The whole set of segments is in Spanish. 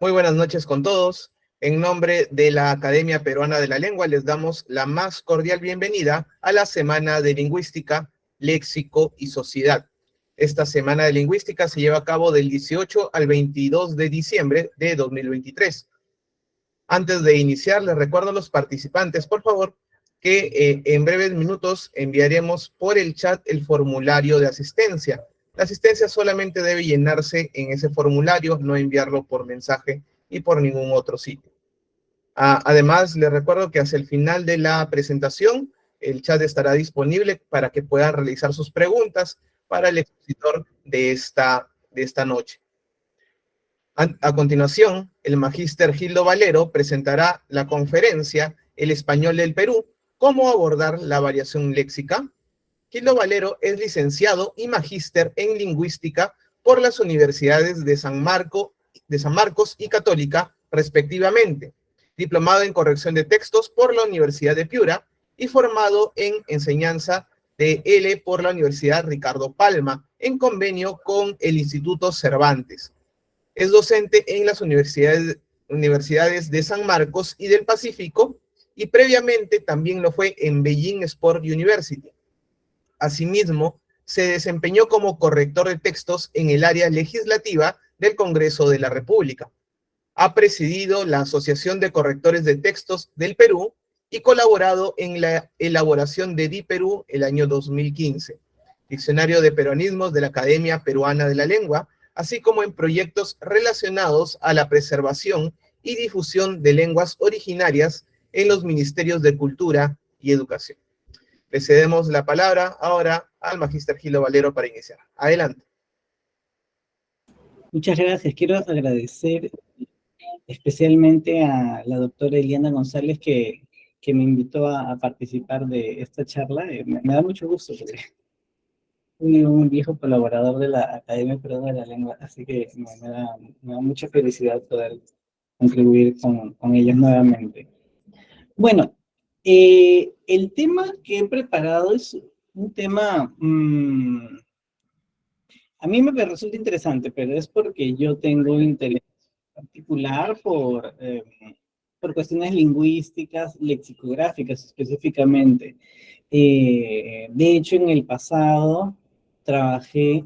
Muy buenas noches con todos. En nombre de la Academia Peruana de la Lengua, les damos la más cordial bienvenida a la Semana de Lingüística, Léxico y Sociedad. Esta Semana de Lingüística se lleva a cabo del 18 al 22 de diciembre de 2023. Antes de iniciar, les recuerdo a los participantes, por favor, que en breves minutos enviaremos por el chat el formulario de asistencia. La asistencia solamente debe llenarse en ese formulario, no enviarlo por mensaje y por ningún otro sitio. Además, les recuerdo que hacia el final de la presentación, el chat estará disponible para que puedan realizar sus preguntas para el expositor de esta noche. A continuación, el magíster Gildo Valero presentará la conferencia El español del Perú, ¿cómo abordar la variación léxica? Gildo Valero es licenciado y magíster en lingüística por las universidades de San Marcos y Católica, respectivamente, diplomado en corrección de textos por la Universidad de Piura y formado en enseñanza de L por la Universidad Ricardo Palma, en convenio con el Instituto Cervantes. Es docente en las universidades de San Marcos y del Pacífico, y previamente también lo fue en Beijing Sport University. Asimismo, se desempeñó como corrector de textos en el área legislativa del Congreso de la República. Ha presidido la Asociación de Correctores de Textos del Perú y colaborado en la elaboración de DiPerú el año 2015, Diccionario de Peruanismos de la Academia Peruana de la Lengua, así como en proyectos relacionados a la preservación y difusión de lenguas originarias en los Ministerios de Cultura y Educación. Le cedemos la palabra ahora al magíster Gildo Valero para iniciar. Adelante. Muchas gracias. Quiero agradecer especialmente a la doctora Eliana González que me invitó a participar de esta charla. Me da mucho gusto porque soy un viejo colaborador de la Academia Peruana de la Lengua, así que me da mucha felicidad poder contribuir con ellos nuevamente. Bueno, el tema que he preparado es un tema, a mí me resulta interesante, pero es porque yo tengo un interés particular por cuestiones lingüísticas, lexicográficas específicamente. De hecho, en el pasado trabajé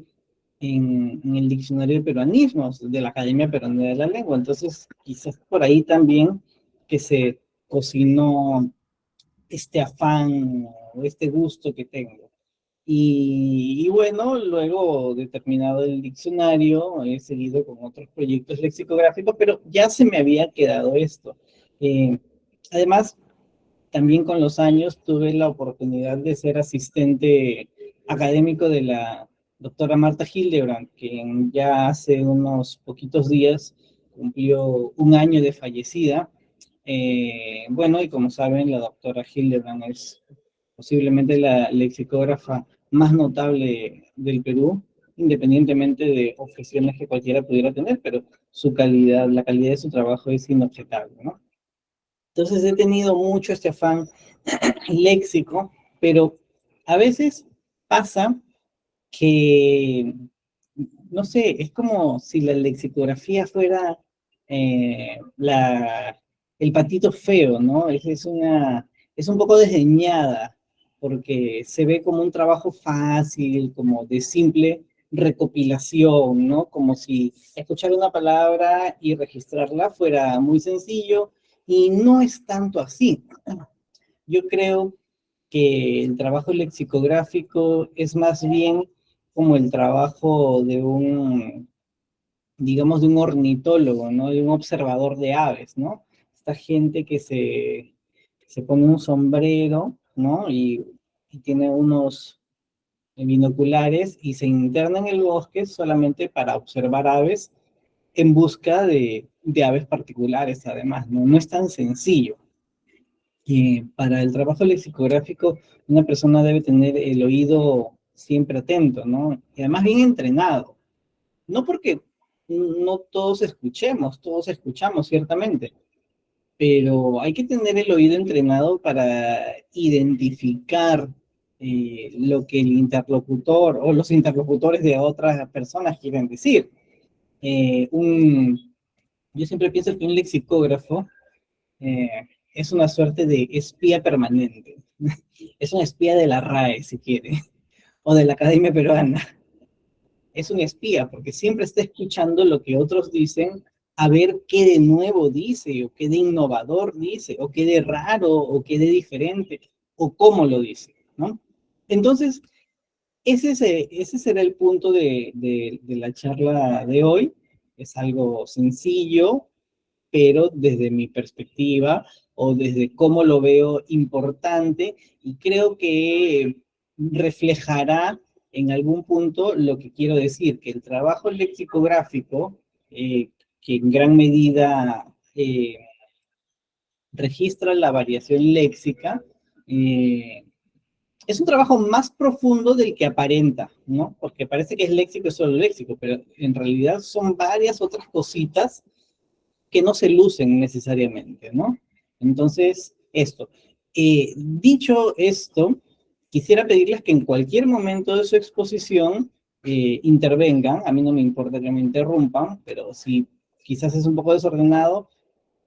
en el Diccionario de Peruanismos de la Academia Peruana de la Lengua, entonces quizás por ahí también que se cocinó este afán o este gusto que tengo. Y bueno, luego de terminado el diccionario, he seguido con otros proyectos lexicográficos, pero ya se me había quedado esto. Además, también con los años tuve la oportunidad de ser asistente académico de la doctora Marta Hildebrand, quien ya hace unos poquitos días cumplió un año de fallecida. Bueno, y como saben, la doctora Hildebrand es posiblemente la lexicógrafa más notable del Perú, independientemente de objeciones que cualquiera pudiera tener, pero su calidad, la calidad de su trabajo es inobjetable, ¿no? Entonces he tenido mucho este afán léxico, pero a veces pasa que, no sé, es como si la lexicografía fuera el patito feo, ¿no? Es un poco desdeñada, porque se ve como un trabajo fácil, como de simple recopilación, ¿no? Como si escuchar una palabra y registrarla fuera muy sencillo, y no es tanto así. Yo creo que el trabajo lexicográfico es más bien como el trabajo de digamos, de un ornitólogo, ¿no? De un observador de aves, ¿no? Esta gente que se pone un sombrero, ¿no? Y tiene unos binoculares y se interna en el bosque solamente para observar aves en busca de aves particulares, además, ¿no? No es tan sencillo. Para el trabajo lexicográfico, una persona debe tener el oído siempre atento, ¿no? Y además bien entrenado. No porque no todos escuchamos ciertamente, pero hay que tener el oído entrenado para identificar lo que el interlocutor o los interlocutores de otras personas quieren decir. Un Yo siempre pienso que un lexicógrafo eh, es una suerte de espía permanente. Es un espía de la RAE, si quiere, o de la Academia Peruana. Es un espía porque siempre está escuchando lo que otros dicen, a ver qué de nuevo dice, o qué de innovador dice, o qué de raro, o qué de diferente, o cómo lo dice, ¿no? Entonces, ese será el punto de la charla de hoy. Es algo sencillo, pero desde mi perspectiva o desde cómo lo veo importante, y creo que reflejará en algún punto lo que quiero decir, que el trabajo lexicográfico, que en gran medida registra la variación léxica, eh, es un trabajo más profundo del que aparenta, ¿no? Porque parece que es léxico, es solo léxico, pero en realidad son varias otras cositas que no se lucen necesariamente, ¿no? Entonces, esto. Dicho esto, quisiera pedirles que en cualquier momento de su exposición intervengan. A mí no me importa que me interrumpan, pero si quizás es un poco desordenado,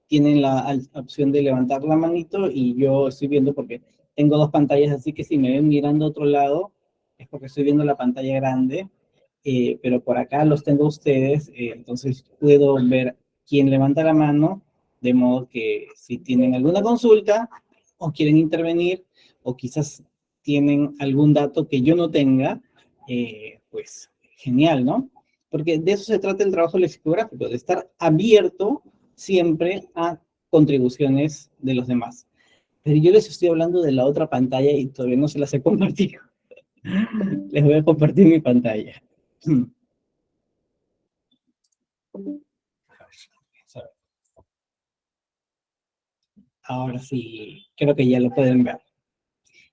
tienen la opción de levantar la manito y yo estoy viendo porque tengo dos pantallas, así que si me ven mirando a otro lado, es porque estoy viendo la pantalla grande, pero por acá los tengo ustedes, entonces puedo ver quién levanta la mano, de modo que si tienen alguna consulta o quieren intervenir o quizás tienen algún dato que yo no tenga, pues genial, ¿no? Porque de eso se trata el trabajo lexicográfico, de estar abierto siempre a contribuciones de los demás. Pero yo les estoy hablando de la otra pantalla y todavía no se las he compartido. Les voy a compartir mi pantalla. Ahora sí, creo que ya lo pueden ver.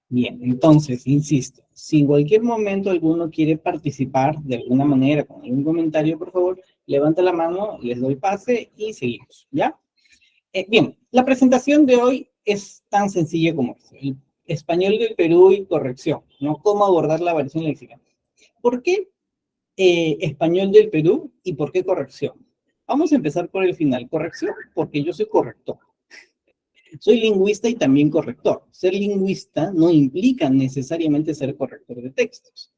Bien, entonces, insisto, si en cualquier momento alguno quiere participar de alguna manera con algún comentario, por favor, levanta la mano, les doy pase y seguimos, ¿ya? Bien, la presentación de hoy es tan sencilla como eso. El español del Perú y corrección, ¿no? Cómo abordar la variación léxica. ¿Por qué español del Perú y por qué corrección? Vamos a empezar por el final. Corrección, porque yo soy corrector. Soy lingüista y también corrector. Ser lingüista no implica necesariamente ser corrector de textos.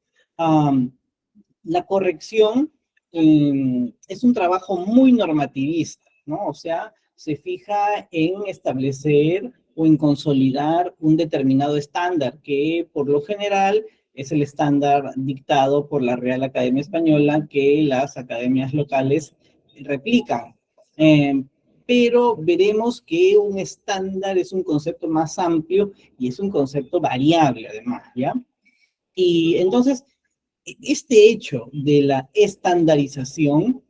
La corrección es un trabajo muy normativista, ¿no? O sea, se fija en establecer o en consolidar un determinado estándar que por lo general es el estándar dictado por la Real Academia Española que las academias locales replican. Eh, pero veremos que un estándar es un concepto más amplio y es un concepto variable además, ¿ya? Y entonces, este hecho de la estandarización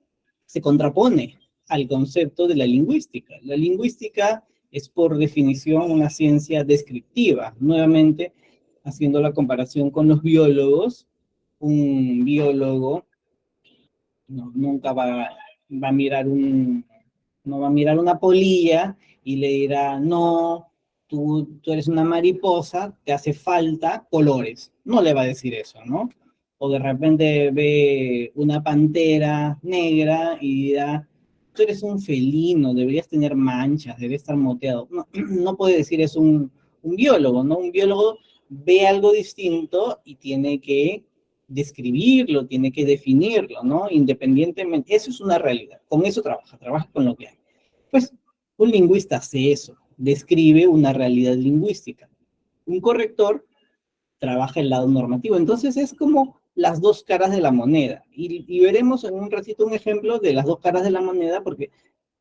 se contrapone al concepto de la lingüística. La lingüística es por definición una ciencia descriptiva. Nuevamente, haciendo la comparación con los biólogos, un biólogo nunca va a mirar no va a mirar una polilla y le dirá, no, tú eres una mariposa, te hace falta colores. No le va a decir eso, ¿no? O de repente ve una pantera negra y dirá, tú eres un felino, deberías tener manchas, deberías estar moteado. No, no puede decir eso un biólogo, ¿no? Un biólogo ve algo distinto y tiene que describirlo, tiene que definirlo, ¿no? Independientemente, eso es una realidad, con eso trabaja con lo que hay. Pues un lingüista hace eso, describe una realidad lingüística. Un corrector trabaja el lado normativo, entonces es como las dos caras de la moneda. Y veremos en un ratito un ejemplo de las dos caras de la moneda, porque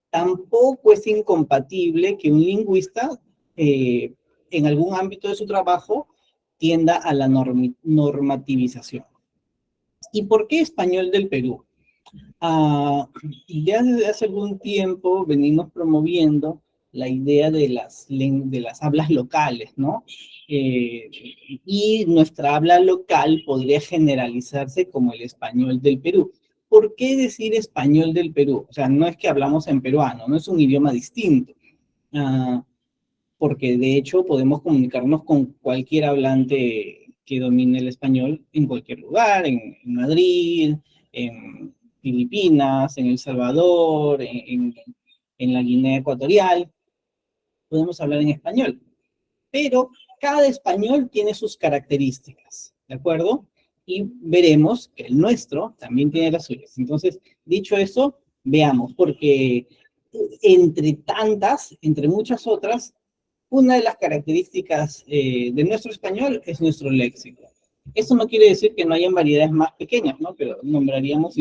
tampoco es incompatible que un lingüista en algún ámbito de su trabajo tienda a la normativización. ¿Y por qué español del Perú? Ya desde hace algún tiempo venimos promoviendo la idea de las hablas locales, ¿no? Y nuestra habla local podría generalizarse como el español del Perú. ¿Por qué decir español del Perú? O sea, no es que hablamos en peruano, no es un idioma distinto. Ah, Porque de hecho podemos comunicarnos con cualquier hablante que domine el español en cualquier lugar, Madrid, en Filipinas, en El Salvador, en la Guinea Ecuatorial, podemos hablar en español. Pero cada español tiene sus características, ¿de acuerdo? Y veremos que el nuestro también tiene las suyas. Entonces, dicho eso, veamos, porque entre tantas, entre muchas otras, una de las características de nuestro español es nuestro léxico. Eso no quiere decir que no hayan variedades más pequeñas, ¿no? Pero nombraríamos...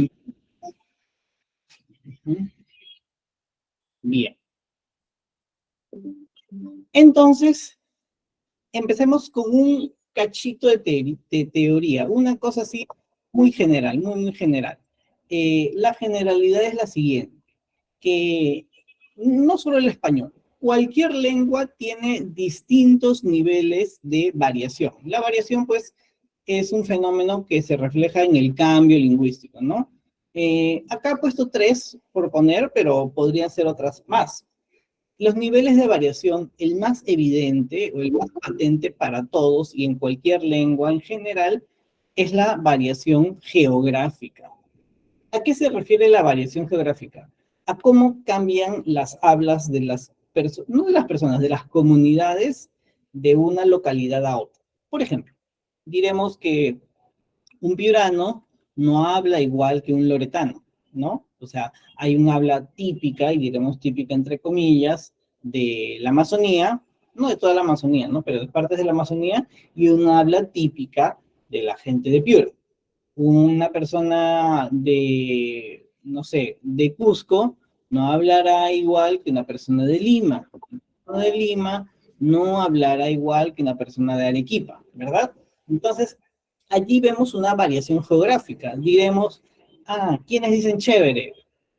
Bien. Entonces, empecemos con un cachito de teoría, una cosa así muy general, muy general. La generalidad es la siguiente, que no solo el español, cualquier lengua tiene distintos niveles de variación. La variación, pues, es un fenómeno que se refleja en el cambio lingüístico, ¿no? Acá he puesto 3 por poner, pero podrían ser otras más. Los niveles de variación, el más evidente o el más patente para todos y en cualquier lengua en general, es la variación geográfica. ¿A qué se refiere la variación geográfica? A cómo cambian las hablas de las personas, no de las personas, de las comunidades de una localidad a otra. Por ejemplo, diremos que un piurano no habla igual que un loretano, ¿no? O sea, hay un habla típica, y diremos típica entre comillas, de la Amazonía, no de toda la Amazonía, ¿no? Pero de partes de la Amazonía, y una habla típica de la gente de Piura. Una persona de, no sé, de Cusco, no hablará igual que una persona de Lima. Una persona de Lima no hablará igual que una persona de Arequipa, ¿verdad? Entonces, allí vemos una variación geográfica. Diremos, ¿quiénes dicen chévere?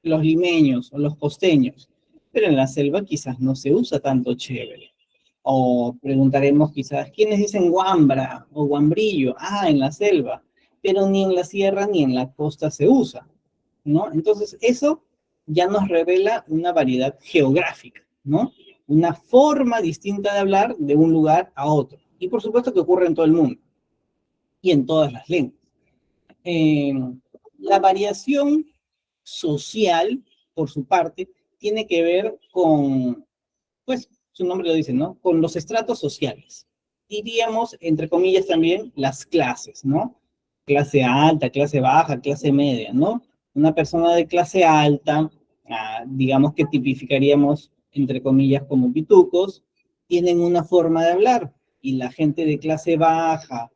Los limeños o los costeños. Pero en la selva quizás no se usa tanto chévere. O preguntaremos quizás, ¿quiénes dicen guambra o guambrillo? En la selva. Pero ni en la sierra ni en la costa se usa, ¿no? Entonces, eso ya nos revela una variedad geográfica, ¿no? Una forma distinta de hablar de un lugar a otro. Y por supuesto que ocurre en todo el mundo y en todas las lenguas. La variación social, por su parte, tiene que ver con, pues, su nombre lo dice, ¿no? Con los estratos sociales. Diríamos, entre comillas, también las clases, ¿no? Clase alta, clase baja, clase media, ¿no? Una persona de clase alta, digamos que tipificaríamos, entre comillas, como pitucos, tienen una forma de hablar, y la gente de clase baja,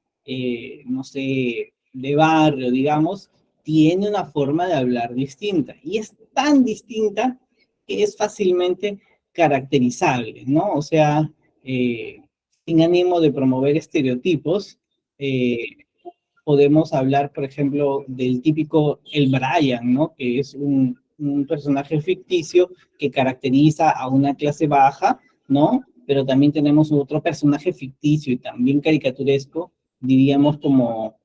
no sé, de barrio, digamos, tiene una forma de hablar distinta, y es tan distinta que es fácilmente caracterizable, ¿no? O sea, sin ánimo de promover estereotipos, podemos hablar, por ejemplo, del típico el Brian, ¿no? Que es un personaje ficticio que caracteriza a una clase baja, ¿no? Pero también tenemos otro personaje ficticio y también caricaturesco, diríamos como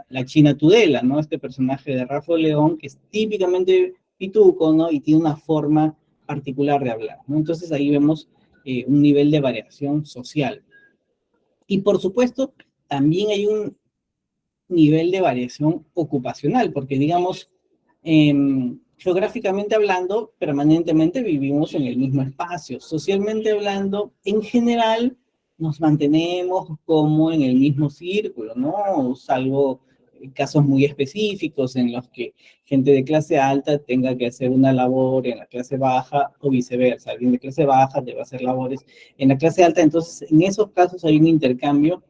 la China Tudela, ¿no? Este personaje de Rafa León, que es típicamente pituco, ¿no? Y tiene una forma particular de hablar, ¿no? Entonces ahí vemos un nivel de variación social. Y por supuesto, también hay un nivel de variación ocupacional, porque digamos, geográficamente hablando, permanentemente vivimos en el mismo espacio. Socialmente hablando, en general, nos mantenemos como en el mismo círculo, ¿no? Salvo casos muy específicos en los que gente de clase alta tenga que hacer una labor en la clase baja o viceversa. Alguien de clase baja debe hacer labores en la clase alta. Entonces, en esos casos hay un intercambio.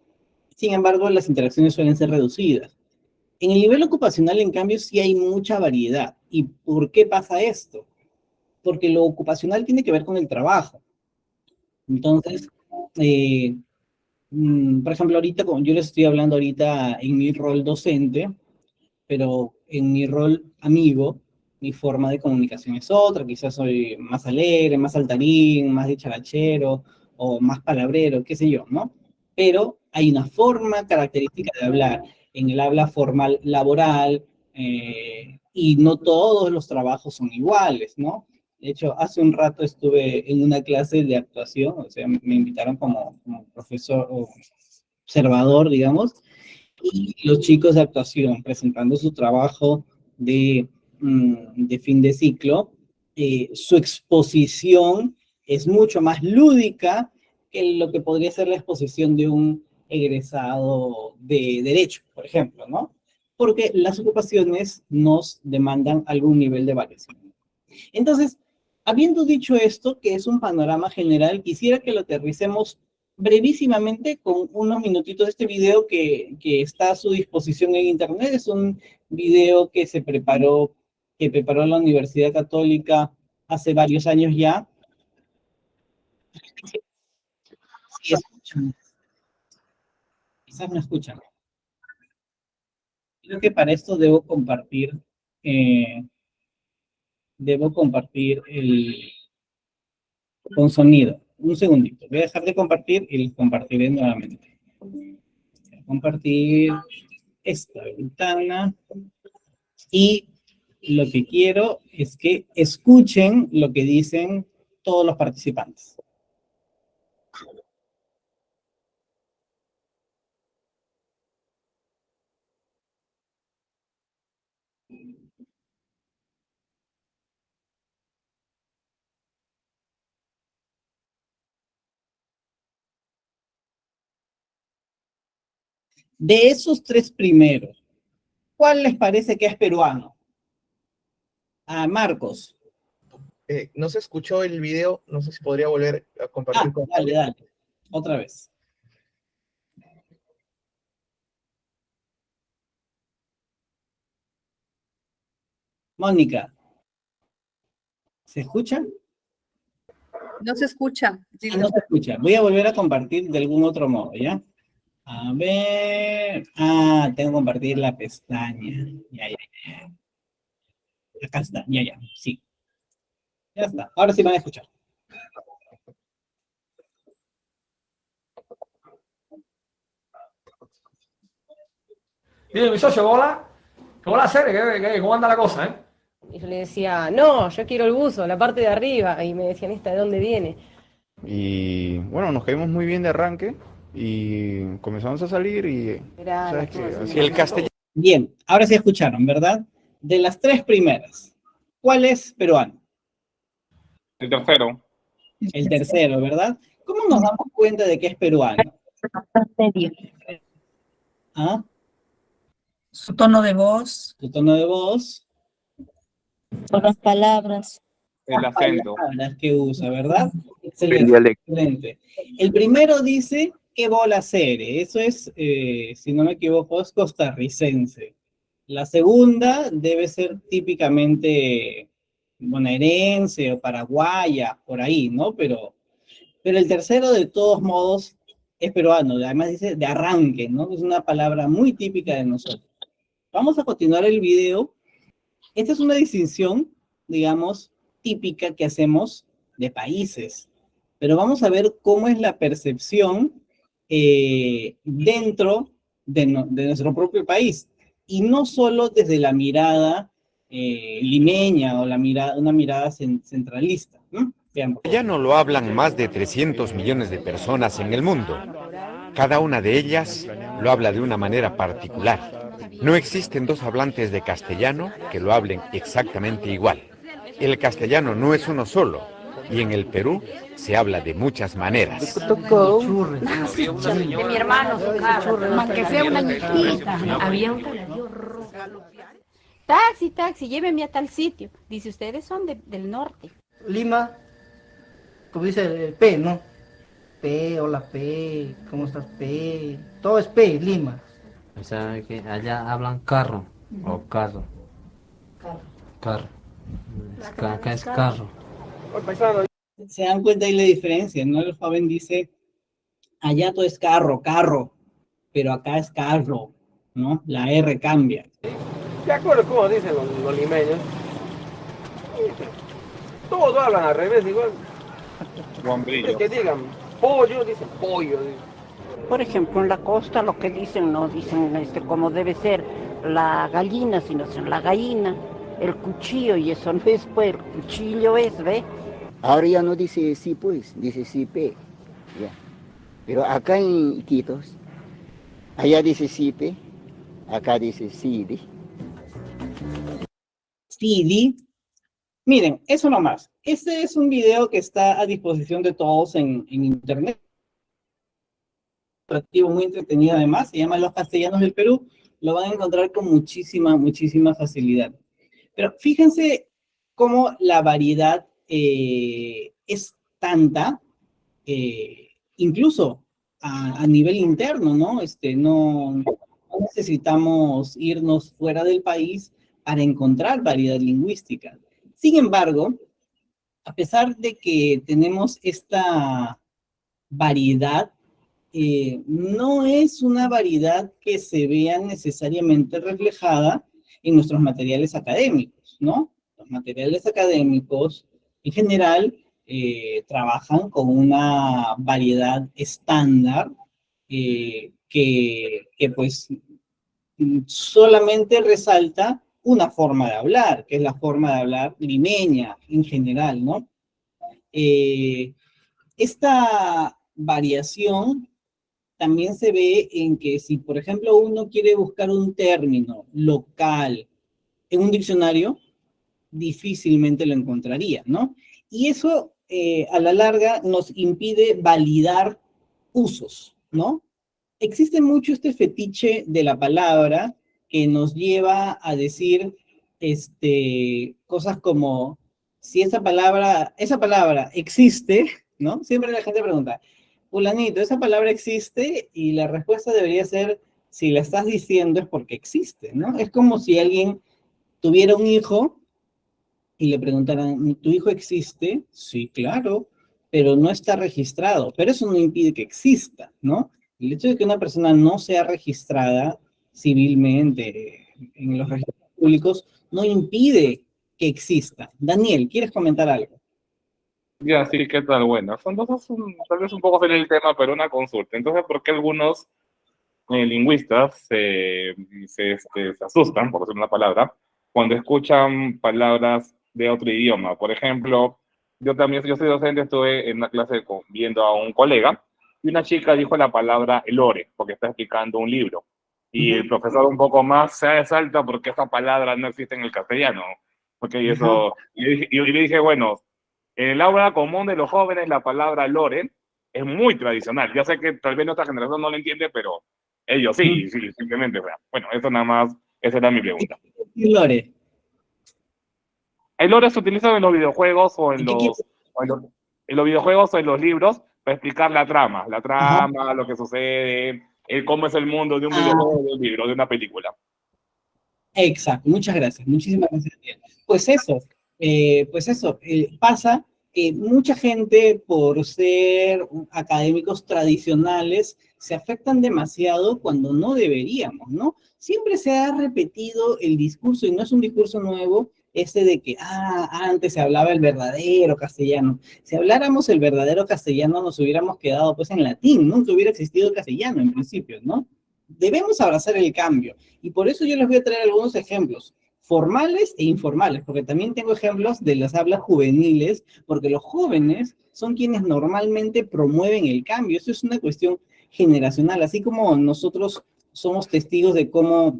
Sin embargo, las interacciones suelen ser reducidas. En el nivel ocupacional, en cambio, sí hay mucha variedad. ¿Y por qué pasa esto? Porque lo ocupacional tiene que ver con el trabajo. Entonces, por ejemplo, ahorita, como yo les estoy hablando ahorita en mi rol docente, pero en mi rol amigo, mi forma de comunicación es otra. Quizás soy más alegre, más saltarín, más dicharachero o más palabrero, qué sé yo, ¿no? Pero hay una forma característica de hablar en el habla formal laboral, y no todos los trabajos son iguales, ¿no? De hecho, hace un rato estuve en una clase de actuación, o sea, me invitaron como profesor o observador, digamos, y los chicos de actuación presentando su trabajo de fin de ciclo, su exposición es mucho más lúdica que lo que podría ser la exposición de un egresado de Derecho, por ejemplo, ¿no? Porque las ocupaciones nos demandan algún nivel de variación. Entonces, habiendo dicho esto, que es un panorama general, quisiera que lo aterricemos brevísimamente con unos minutitos de este video que está a su disposición en internet. Es un video que preparó la Universidad Católica hace varios años ya. Sí, escuchan. Quizás no escuchan. Creo que para esto eh, debo compartir con sonido. Un segundito. Voy a dejar de compartir y les compartiré nuevamente. Voy a compartir esta ventana y lo que quiero es que escuchen lo que dicen todos los participantes. De esos tres primeros, ¿cuál les parece que es peruano? A Marcos. No se escuchó el video, no sé si podría volver a compartir con Dale, dale. Otra vez. Mónica. ¿Se escucha? No se escucha. No se escucha. Voy a volver a compartir de algún otro modo, ¿ya? A ver. Tengo que compartir la pestaña. Ya. Acá está. Ya. Sí. Ya está. Ahora sí van a escuchar. Dile, mi socio, ¿cómo la serie? ¿Cómo anda la cosa, eh? Y yo le decía, no, yo quiero el buzo, la parte de arriba. Y me decían, ¿esta de dónde viene? Y bueno, nos caímos muy bien de arranque y comenzamos a salir y Era ¿sabes qué? las Así el castellano. Bien, ahora sí escucharon, ¿verdad? De las tres primeras, ¿cuál es peruano? El tercero. El tercero, ¿verdad? ¿Cómo nos damos cuenta de que es peruano? ¿Ah? Su tono de voz. Su tono de voz. Por las palabras. El acento. Palabras que usa, ¿verdad? El Excelente. dialecto. Excelente. El primero dice, ¿qué bola hacer? Eso es, si no me equivoco, es costarricense. La segunda debe ser típicamente bonaerense o paraguaya, por ahí, ¿no? Pero el tercero, de todos modos, es peruano. Además dice de arranque, ¿no? Es una palabra muy típica de nosotros. Vamos a continuar el video. Esta es una distinción, digamos, típica que hacemos de países. Pero vamos a ver cómo es la percepción dentro de nuestro propio país. Y no solo desde la mirada limeña o una mirada centralista. Veamos. Ya no lo hablan más de 300 millones de personas en el mundo. Cada una de ellas lo habla de una manera particular. No existen dos hablantes de castellano que lo hablen exactamente igual. El castellano no es uno solo, y en el Perú se habla de muchas maneras. De mi hermano, aunque sea una niñita. Había un caladío rojo. Taxi, llévenme a tal sitio. Dice, ustedes son del norte. Lima, como dice el P, ¿no? P, hola P, ¿cómo estás P? Todo es P, Lima. O sea, que allá hablan carro o carro. Carro. Acá es carro. Se dan cuenta ahí la diferencia, ¿no? El joven dice, allá todo es carro, pero acá es carro, ¿no? La R cambia. De acuerdo cómo dicen los limeños. Todos hablan al revés igual. Es que digan pollo, dicen pollo. Por ejemplo, en la costa lo que dicen, no dicen como debe ser la gallina, sino son la gallina, el cuchillo, y eso no es, pues, el cuchillo es, ¿ve? Ahora ya no dice sí, pues, dice sí, pe. Ya. Pero acá en Iquitos, allá dice sí, pe, acá dice sí, di. Sidi Miren, eso nomás. Este es un video que está a disposición de todos en internet. Muy entretenido además, se llama Los Castellanos del Perú. Lo van a encontrar con muchísima facilidad. Pero fíjense cómo la variedad es tanta, incluso a nivel interno, ¿no? No necesitamos irnos fuera del país para encontrar variedad lingüística. Sin embargo, a pesar de que tenemos esta variedad, no es una variedad que se vea necesariamente reflejada en nuestros materiales académicos, ¿no? Los materiales académicos, en general, trabajan con una variedad estándar que pues solamente resalta una forma de hablar, que es la forma de hablar limeña en general, ¿no? Esta variación también se ve en que si, por ejemplo, uno quiere buscar un término local en un diccionario, difícilmente lo encontraría, ¿no? Y eso, a la larga, nos impide validar usos, ¿no? Existe mucho este fetiche de la palabra que nos lleva a decir cosas como, si esa palabra existe, ¿no? Siempre la gente pregunta, fulanito, ¿esa palabra existe? Y la respuesta debería ser, si la estás diciendo es porque existe, ¿no? Es como si alguien tuviera un hijo y le preguntaran, ¿tu hijo existe? Sí, claro, pero no está registrado. Pero eso no impide que exista, ¿no? El hecho de que una persona no sea registrada civilmente en los registros públicos no impide que exista. Daniel, ¿quieres comentar algo? Ya, sí, ¿qué tal? Bueno, son dos, tal vez un poco en el tema, pero una consulta. Entonces, ¿por qué algunos lingüistas se asustan, por decir una palabra, cuando escuchan palabras de otro idioma? Por ejemplo, yo soy docente, estuve en una clase viendo a un colega, y una chica dijo la palabra elore, porque está explicando un libro. Y el profesor un poco más se salta porque esa palabra no existe en el castellano. Porque eso, y le dije, bueno, en el habla común de los jóvenes, la palabra lore es muy tradicional. Ya sé que tal vez nuestra generación no lo entiende, pero ellos sí, simplemente. Bueno, eso nada más, esa era mi pregunta. ¿Y lore? El lore se utiliza en los videojuegos o en los videojuegos o en los libros para explicar la trama, lo que sucede, cómo es el mundo de un videojuego, de un libro, de una película. Exacto, muchas gracias, muchísimas gracias. Pues eso, pasa que mucha gente, por ser académicos tradicionales, se afectan demasiado cuando no deberíamos, ¿no? Siempre se ha repetido el discurso, y no es un discurso nuevo, de que, antes se hablaba el verdadero castellano. Si habláramos el verdadero castellano, nos hubiéramos quedado, pues, en latín, nunca hubiera existido el castellano, en principio, ¿no? Debemos abrazar el cambio, y por eso yo les voy a traer algunos ejemplos, formales e informales, porque también tengo ejemplos de las hablas juveniles, porque los jóvenes son quienes normalmente promueven el cambio. Eso es una cuestión generacional, así como nosotros somos testigos de cómo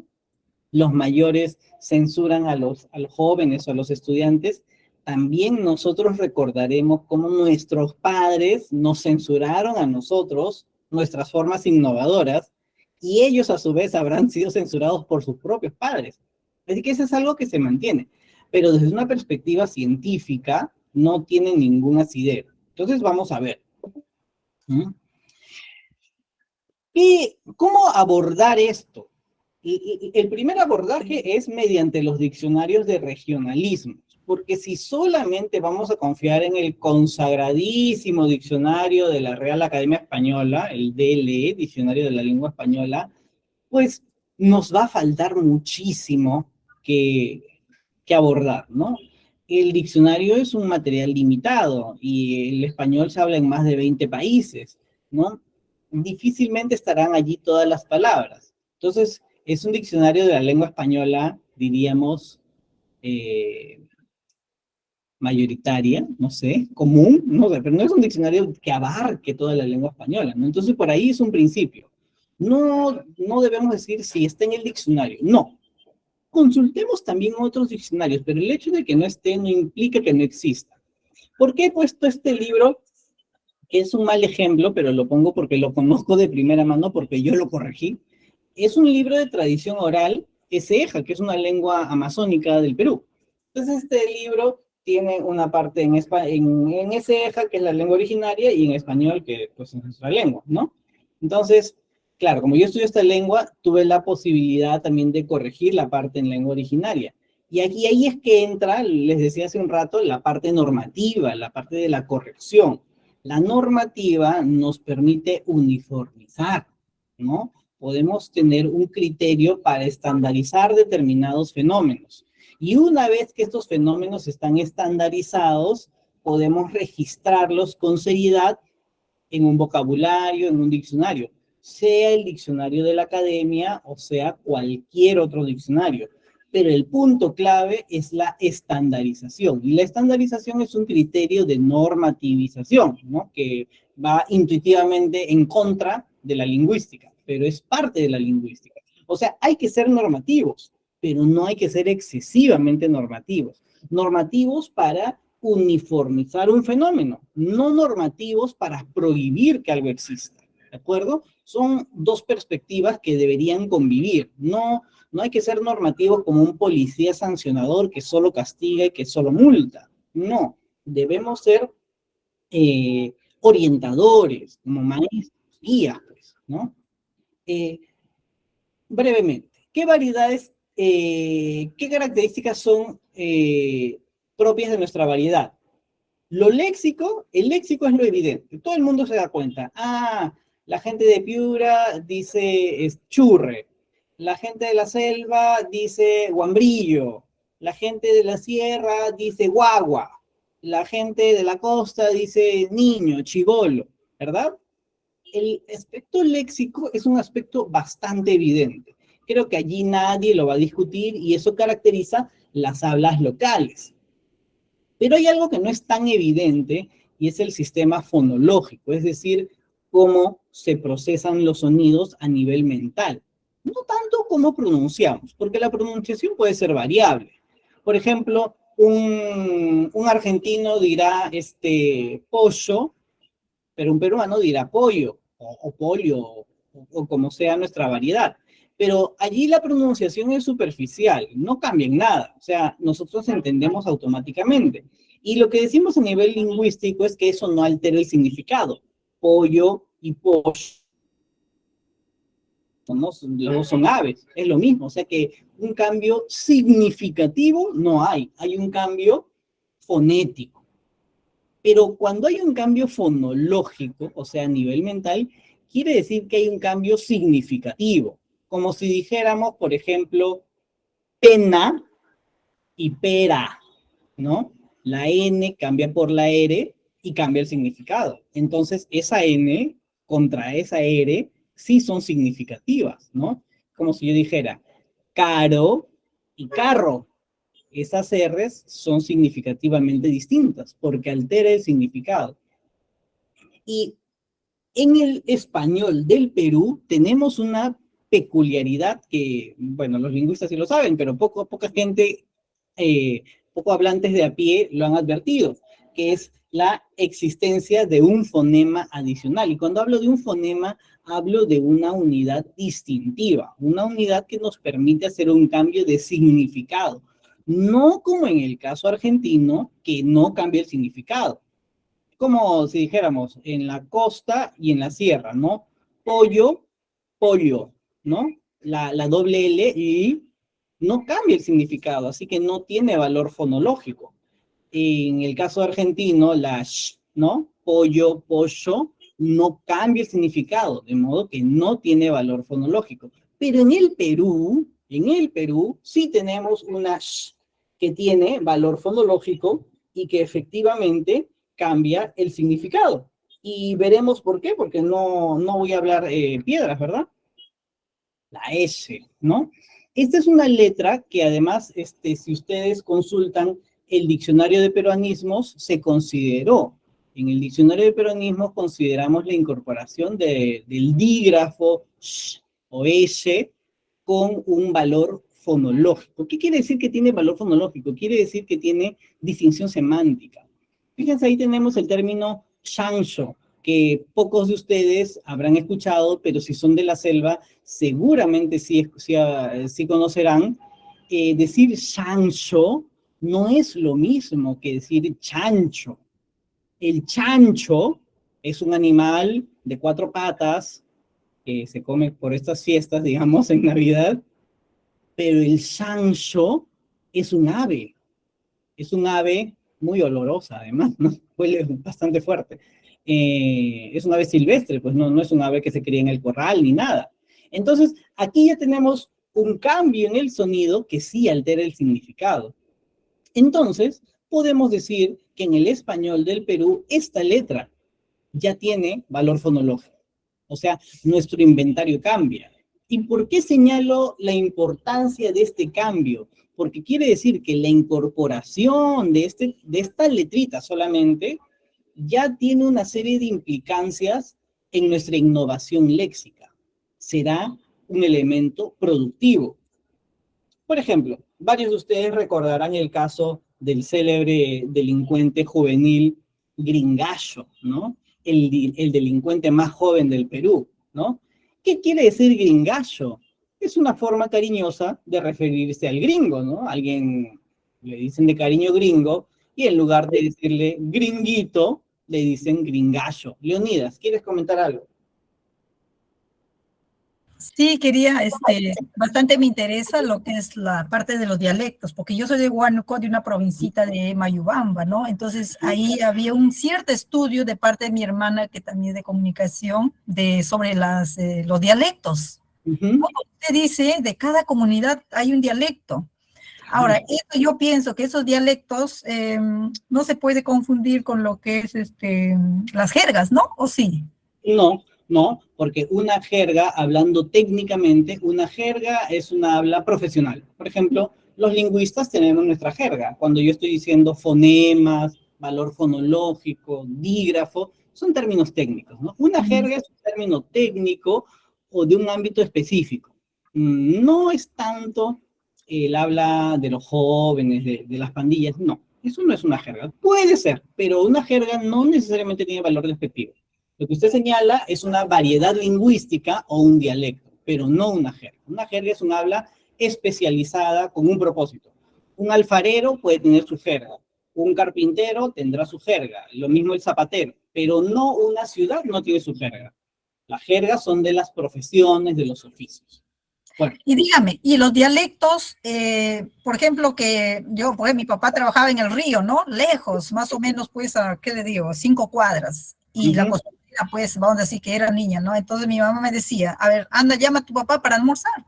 los mayores censuran a los jóvenes o a los estudiantes, también nosotros recordaremos cómo nuestros padres nos censuraron a nosotros, nuestras formas innovadoras, y ellos a su vez habrán sido censurados por sus propios padres. Así que eso es algo que se mantiene, pero desde una perspectiva científica no tiene ningún asidero. Entonces vamos a ver. ¿Y cómo abordar esto? El primer abordaje es mediante los diccionarios de regionalismos, porque si solamente vamos a confiar en el consagradísimo diccionario de la Real Academia Española, el DLE, Diccionario de la Lengua Española, pues nos va a faltar muchísimo que abordar, ¿no? El diccionario es un material limitado y el español se habla en más de 20 países, ¿no? Difícilmente estarán allí todas las palabras. Entonces, es un diccionario de la lengua española, diríamos, mayoritaria, no sé, común, no sé, pero no es un diccionario que abarque toda la lengua española, ¿no? Entonces, por ahí es un principio. No debemos decir si está en el diccionario, no. consultemos también otros diccionarios, pero el hecho de que no esté no implica que no exista. ¿Por qué he puesto este libro? Es un mal ejemplo, pero lo pongo porque lo conozco de primera mano, porque yo lo corregí. Es un libro de tradición oral Eseja, que es una lengua amazónica del Perú. Entonces, este libro tiene una parte en Eseja, que es la lengua originaria, y en español, que pues es nuestra lengua, ¿no? Entonces, claro, como yo estudio esta lengua, tuve la posibilidad también de corregir la parte en lengua originaria. Y ahí es que entra, les decía hace un rato, la parte normativa, la parte de la corrección. La normativa nos permite uniformizar, ¿no? Podemos tener un criterio para estandarizar determinados fenómenos. Y una vez que estos fenómenos están estandarizados, podemos registrarlos con seriedad en un vocabulario, en un diccionario, sea el diccionario de la academia o sea cualquier otro diccionario. Pero el punto clave es la estandarización. Y la estandarización es un criterio de normativización, ¿no? Que va intuitivamente en contra de la lingüística, pero es parte de la lingüística. O sea, hay que ser normativos, pero no hay que ser excesivamente normativos. Normativos para uniformizar un fenómeno, no normativos para prohibir que algo exista, ¿de acuerdo? Son dos perspectivas que deberían convivir. No hay que ser normativos como un policía sancionador que solo castiga y que solo multa. No, debemos ser orientadores, como maestros, guías, pues, ¿no? Brevemente, ¿qué variedades, qué características son propias de nuestra variedad? El léxico es lo evidente. Todo el mundo se da cuenta. Ah, la gente de Piura dice churre. La gente de la selva dice guambrillo. La gente de la sierra dice guagua. La gente de la costa dice niño, chibolo, ¿verdad? El aspecto léxico es un aspecto bastante evidente. Creo que allí nadie lo va a discutir y eso caracteriza las hablas locales. Pero hay algo que no es tan evidente y es el sistema fonológico, es decir, cómo se procesan los sonidos a nivel mental. No tanto como pronunciamos, porque la pronunciación puede ser variable. Por ejemplo, un argentino dirá pollo, pero un peruano dirá pollo, o pollo, o como sea nuestra variedad. Pero allí la pronunciación es superficial, no cambia en nada. O sea, nosotros entendemos automáticamente. Y lo que decimos a nivel lingüístico es que eso no altera el significado. Pollo y pollo no son aves, es lo mismo. O sea que un cambio significativo no hay. Hay un cambio fonético. Pero cuando hay un cambio fonológico, o sea, a nivel mental, quiere decir que hay un cambio significativo. Como si dijéramos, por ejemplo, pena y pera, ¿no? La N cambia por la R y cambia el significado. Entonces, esa N contra esa R sí son significativas, ¿no? Como si yo dijera caro y carro. Esas R's son significativamente distintas porque altera el significado. Y en el español del Perú tenemos una peculiaridad que, bueno, los lingüistas sí lo saben, pero poca gente, poco hablantes de a pie lo han advertido, que es la existencia de un fonema adicional. Y cuando hablo de un fonema, hablo de una unidad distintiva, una unidad que nos permite hacer un cambio de significado. No como en el caso argentino, que no cambia el significado. Como si dijéramos en la costa y en la sierra, ¿no? Pollo, pollo, ¿no? La doble L y no cambia el significado, así que no tiene valor fonológico. En el caso argentino, la sh, ¿no? Pollo, pollo, no cambia el significado, de modo que no tiene valor fonológico. Pero en el Perú sí tenemos una sh que tiene valor fonológico y que efectivamente cambia el significado. Y veremos por qué, porque no voy a hablar piedras, ¿verdad? La S, ¿no? Esta es una letra que además, si ustedes consultan el diccionario de peruanismos, se consideró. En el diccionario de peruanismos consideramos la incorporación del dígrafo sh o s con un valor fonológico. ¿Qué quiere decir que tiene valor fonológico? Quiere decir que tiene distinción semántica. Fíjense, ahí tenemos el término chancho, que pocos de ustedes habrán escuchado, pero si son de la selva, seguramente sí conocerán. Decir chancho no es lo mismo que decir chancho. El chancho es un animal de 4 patas que se come por estas fiestas, digamos, en Navidad, pero el chancho es un ave. Es un ave muy olorosa, además, ¿no? Huele bastante fuerte. Es un ave silvestre, pues no es un ave que se cría en el corral ni nada. Entonces, aquí ya tenemos un cambio en el sonido que sí altera el significado. Entonces, podemos decir que en el español del Perú, esta letra ya tiene valor fonológico. O sea, nuestro inventario cambia. ¿Y por qué señalo la importancia de este cambio? Porque quiere decir que la incorporación de esta letrita solamente ya tiene una serie de implicancias en nuestra innovación léxica. Será un elemento productivo. Por ejemplo, varios de ustedes recordarán el caso del célebre delincuente juvenil Gringallo, ¿no? El delincuente más joven del Perú, ¿no? ¿Qué quiere decir Gringallo? Es una forma cariñosa de referirse al gringo, ¿no? Alguien le dicen de cariño gringo y en lugar de decirle gringuito, le dicen Gringallo. Leonidas, ¿quieres comentar algo? Sí, quería, bastante me interesa lo que es la parte de los dialectos, porque yo soy de Huánuco, de una provincita de Mayubamba, ¿no? Entonces, ahí había un cierto estudio de parte de mi hermana, que también es de comunicación, sobre los dialectos. Como usted dice, de cada comunidad hay un dialecto. Ahora, yo pienso que esos dialectos no se puede confundir con lo que es las jergas, ¿no? ¿O sí? No, porque una jerga, hablando técnicamente, una jerga es una habla profesional. Por ejemplo, los lingüistas tenemos nuestra jerga. Cuando yo estoy diciendo fonemas, valor fonológico, dígrafo, son términos técnicos, ¿no? Una jerga es un término técnico o de un ámbito específico. No es tanto el habla de los jóvenes, de las pandillas, no. Eso no es una jerga. Puede ser, pero una jerga no necesariamente tiene valor despectivo. Lo que usted señala es una variedad lingüística o un dialecto, pero no una jerga. Una jerga es un habla especializada con un propósito. Un alfarero puede tener su jerga, un carpintero tendrá su jerga, lo mismo el zapatero, pero no una ciudad no tiene su jerga. Las jergas son de las profesiones, de los oficios. Bueno. Y dígame, y los dialectos, por ejemplo, mi papá trabajaba en el río, ¿no? Lejos, más o menos, pues, ¿qué le digo? 5 cuadras. Y la costumbre, pues, vamos a decir que era niña, ¿no? Entonces mi mamá me decía, a ver, anda, llama a tu papá para almorzar.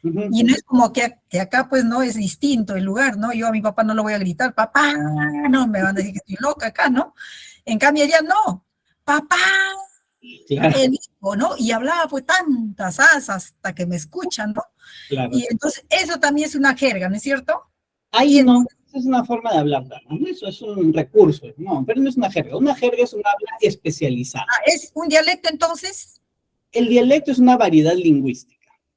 Y no es como que acá, pues, no es distinto el lugar, ¿no? Yo a mi papá no lo voy a gritar, papá, no, me van a decir que estoy loca acá, ¿no? En cambio allá no, papá, claro. El hijo, ¿no? Y hablaba pues tantas asas hasta que me escuchan, ¿no? Claro. Y entonces eso también es una jerga, ¿no es cierto? Ahí no, eso es una forma de hablar, ¿no? Eso es un recurso, no, pero no es una jerga. Una jerga es una habla especializada. ¿Es un dialecto entonces? El dialecto es una variedad lingüística.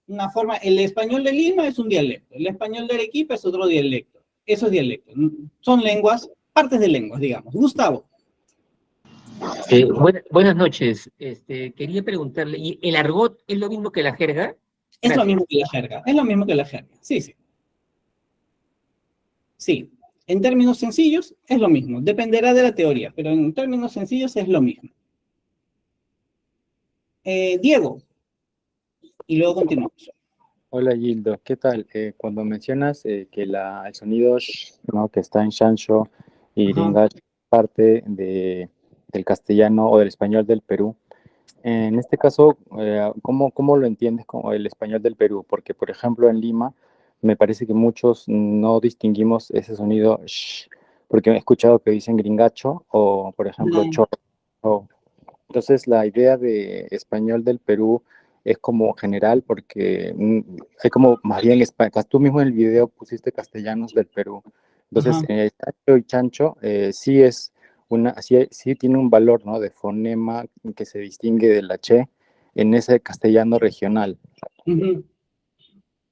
Una forma, el español de Lima es un dialecto, el español de Arequipa es otro dialecto. Esos dialectos son lenguas, partes de lenguas, digamos. Gustavo. Buenas noches. Quería preguntarle, ¿y el argot es lo mismo que la jerga? Es lo mismo que la jerga, es lo mismo que la jerga, sí. Sí, en términos sencillos es lo mismo, dependerá de la teoría, pero en términos sencillos es lo mismo. Diego, y luego continuamos. Hola Gildo, ¿qué tal? Cuando mencionas que el sonido sh, ¿no? Que está en Chancho y Gringallo, parte del castellano o del español del Perú, en este caso, ¿cómo lo entiendes como el español del Perú? Porque, por ejemplo, en Lima, me parece que muchos no distinguimos ese sonido sh, porque he escuchado que dicen gringacho o, por ejemplo, cho. Entonces, la idea de español del Perú es como general porque hay como más bien, tú mismo en el video pusiste castellanos del Perú. Entonces, chancho y chancho sí es sí tiene un valor, ¿no? De fonema que se distingue de la che en ese castellano regional.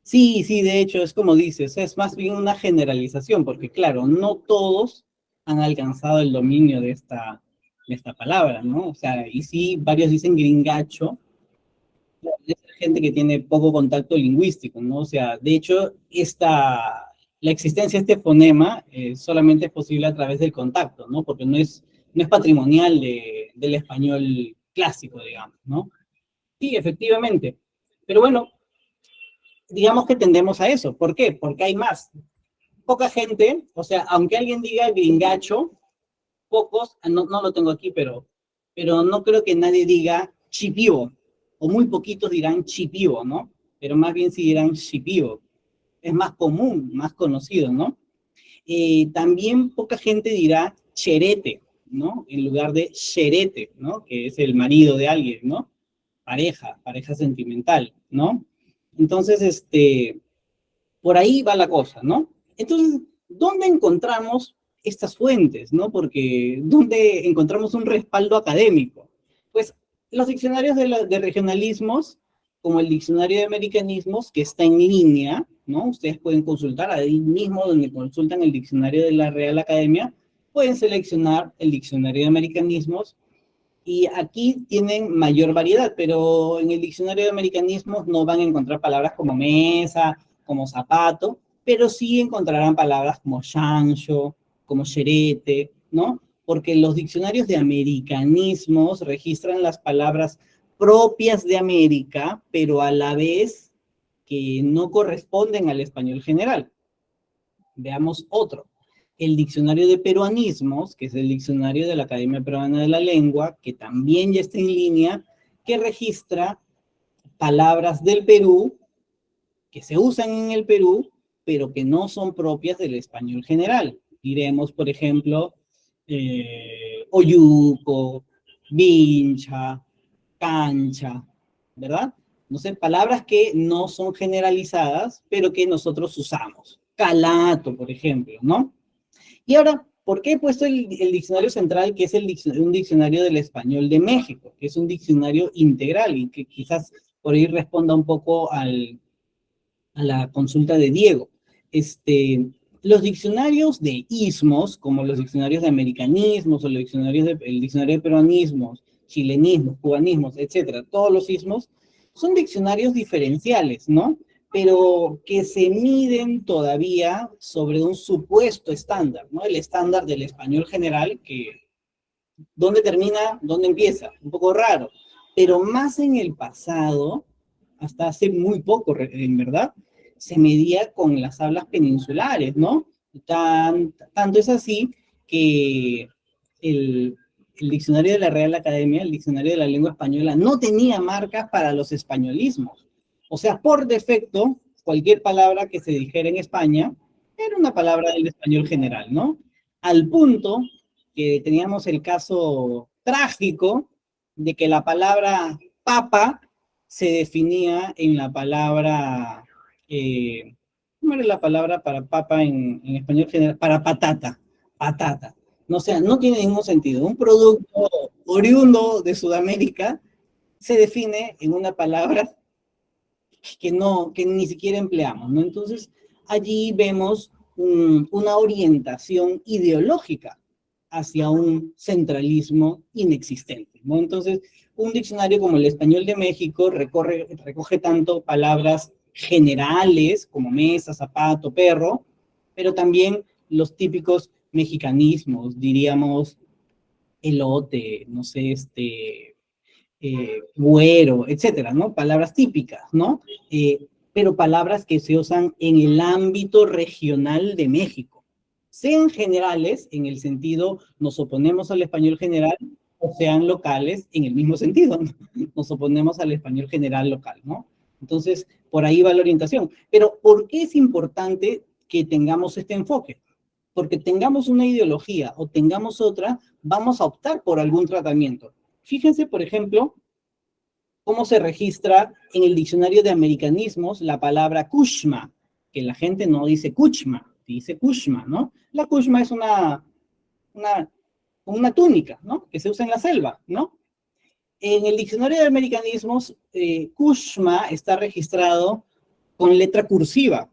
Sí, sí, de hecho, es como dices, es más bien una generalización, porque claro, no todos han alcanzado el dominio de esta palabra, ¿no? O sea, y sí, varios dicen gringacho, es gente que tiene poco contacto lingüístico, ¿no? O sea, de hecho, la existencia de este fonema solamente es posible a través del contacto, ¿no? Porque no es patrimonial del español clásico, digamos, ¿no? Sí, efectivamente. Pero bueno, digamos que tendemos a eso. ¿Por qué? Porque hay más. Poca gente, o sea, aunque alguien diga gringacho, pocos, no lo tengo aquí, pero no creo que nadie diga chipío, o muy poquitos dirán chipío, ¿no? Pero más bien sí dirán chipío. Es más común, más conocido, ¿no? También poca gente dirá cherete, ¿no? En lugar de xerete, ¿no? Que es el marido de alguien, ¿no? Pareja sentimental, ¿no? Entonces, por ahí va la cosa, ¿no? Entonces, ¿dónde encontramos estas fuentes, no? Porque ¿dónde encontramos un respaldo académico? Pues los diccionarios de regionalismos, como el diccionario de americanismos, que está en línea, ¿no? Ustedes pueden consultar ahí mismo donde consultan el diccionario de la Real Academia, pueden seleccionar el diccionario de americanismos y aquí tienen mayor variedad, pero en el diccionario de americanismos no van a encontrar palabras como mesa, como zapato, pero sí encontrarán palabras como chancho, como xerete, ¿no? Porque los diccionarios de americanismos registran las palabras propias de América, pero a la vez que no corresponden al español general. Veamos otro. El diccionario de peruanismos, que es el diccionario de la Academia Peruana de la Lengua, que también ya está en línea, que registra palabras del Perú, que se usan en el Perú, pero que no son propias del español general. Diremos, por ejemplo, oyuco, vincha, cancha, ¿verdad? No sé, palabras que no son generalizadas, pero que nosotros usamos. Calato, por ejemplo, ¿no? Y ahora, ¿por qué he puesto el diccionario central, que es un diccionario del español de México, que es un diccionario integral y que quizás por ahí responda un poco a la consulta de Diego? Los diccionarios de ismos, como los diccionarios de americanismos o el diccionario de peruanismos, chilenismos, cubanismos, etcétera, todos los ismos, son diccionarios diferenciales, ¿no? Pero que se miden todavía sobre un supuesto estándar, ¿no? El estándar del español general, que ¿dónde termina? ¿Dónde empieza? Un poco raro. Pero más en el pasado, hasta hace muy poco, en verdad, se medía con las hablas peninsulares, ¿no? Tanto es así que el diccionario de la Real Academia, el diccionario de la lengua española, no tenía marcas para los españolismos. O sea, por defecto, cualquier palabra que se dijera en España era una palabra del español general, ¿no? Al punto que teníamos el caso trágico de que la palabra papa se definía en la palabra, ¿cómo era la palabra para papa en español general? Para patata. No, o sea, no tiene ningún sentido. Un producto oriundo de Sudamérica se define en una palabra que ni siquiera empleamos, ¿no? Entonces, allí vemos una orientación ideológica hacia un centralismo inexistente, ¿no? Entonces, un diccionario como el Español de México recoge tanto palabras generales como mesa, zapato, perro, pero también los típicos mexicanismos, diríamos elote, no sé, güero, etcétera, ¿no? Palabras típicas, ¿no? Pero palabras que se usan en el ámbito regional de México. Sean generales, en el sentido, nos oponemos al español general, o sean locales, en el mismo sentido, ¿no? Nos oponemos al español general local, ¿no? Entonces, por ahí va la orientación. Pero, ¿por qué es importante que tengamos este enfoque? Porque tengamos una ideología o tengamos otra, vamos a optar por algún tratamiento. Fíjense, por ejemplo, cómo se registra en el diccionario de americanismos la palabra kushma, que la gente no dice kuchma, dice kushma, ¿no? La kushma es una túnica, ¿no? Que se usa en la selva, ¿no? En el diccionario de americanismos, kushma está registrado con letra cursiva.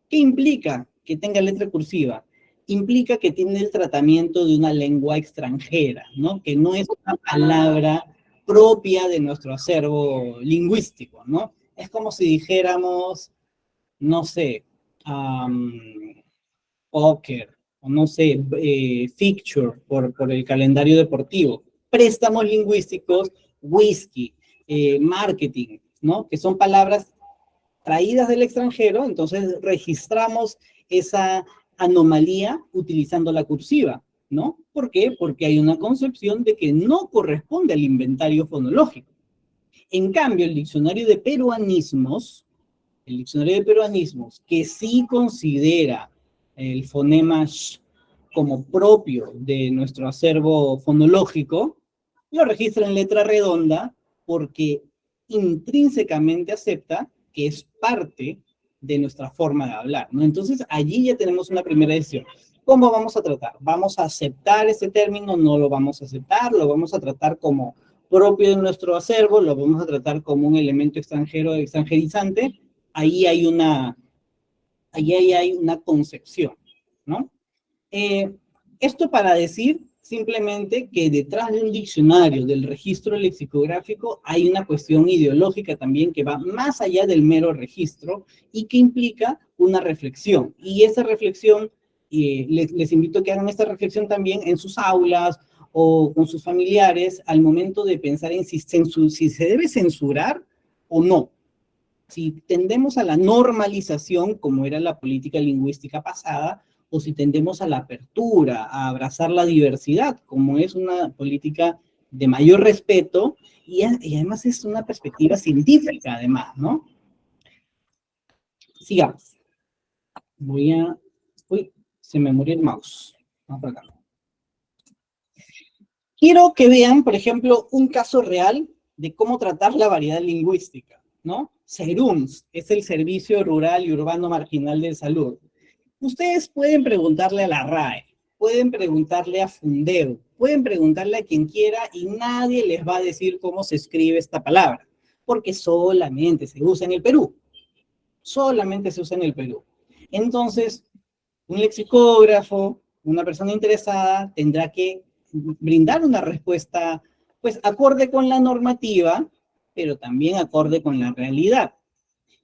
¿Qué implica que tenga letra cursiva? Implica que tiene el tratamiento de una lengua extranjera, ¿no? Que no es una palabra propia de nuestro acervo lingüístico, ¿no? Es como si dijéramos, no sé, póker, o no sé, fixture por el calendario deportivo, préstamos lingüísticos, whisky, marketing, ¿no? Que son palabras traídas del extranjero, entonces registramos esa anomalía utilizando la cursiva, ¿no? ¿Por qué? Porque hay una concepción de que no corresponde al inventario fonológico. En cambio, el diccionario de peruanismos, que sí considera el fonema sh como propio de nuestro acervo fonológico, lo registra en letra redonda porque intrínsecamente acepta que es parte de nuestra forma de hablar, ¿no? Entonces, allí ya tenemos una primera decisión. ¿Cómo vamos a tratar? ¿Vamos a aceptar ese término? ¿No lo vamos a aceptar? ¿Lo vamos a tratar como propio de nuestro acervo? ¿Lo vamos a tratar como un elemento extranjero, extranjerizante? Ahí hay una concepción, ¿no? Esto para decir simplemente que detrás de un diccionario, del registro lexicográfico, hay una cuestión ideológica también que va más allá del mero registro y que implica una reflexión. Y esa reflexión, les invito a que hagan esta reflexión también en sus aulas o con sus familiares al momento de pensar en si se debe censurar o no. Si tendemos a la normalización, como era la política lingüística pasada, o si tendemos a la apertura, a abrazar la diversidad, como es una política de mayor respeto, y además es una perspectiva científica, además, ¿no? Sigamos. Uy, se me murió el mouse. Vamos por acá. Quiero que vean, por ejemplo, un caso real de cómo tratar la variedad lingüística, ¿no? SERUMS es el Servicio Rural y Urbano Marginal de Salud. Ustedes pueden preguntarle a la RAE, pueden preguntarle a Fundeo, pueden preguntarle a quien quiera y nadie les va a decir cómo se escribe esta palabra, porque solamente se usa en el Perú. Solamente se usa en el Perú. Entonces, un lexicógrafo, una persona interesada, tendrá que brindar una respuesta, pues, acorde con la normativa, pero también acorde con la realidad.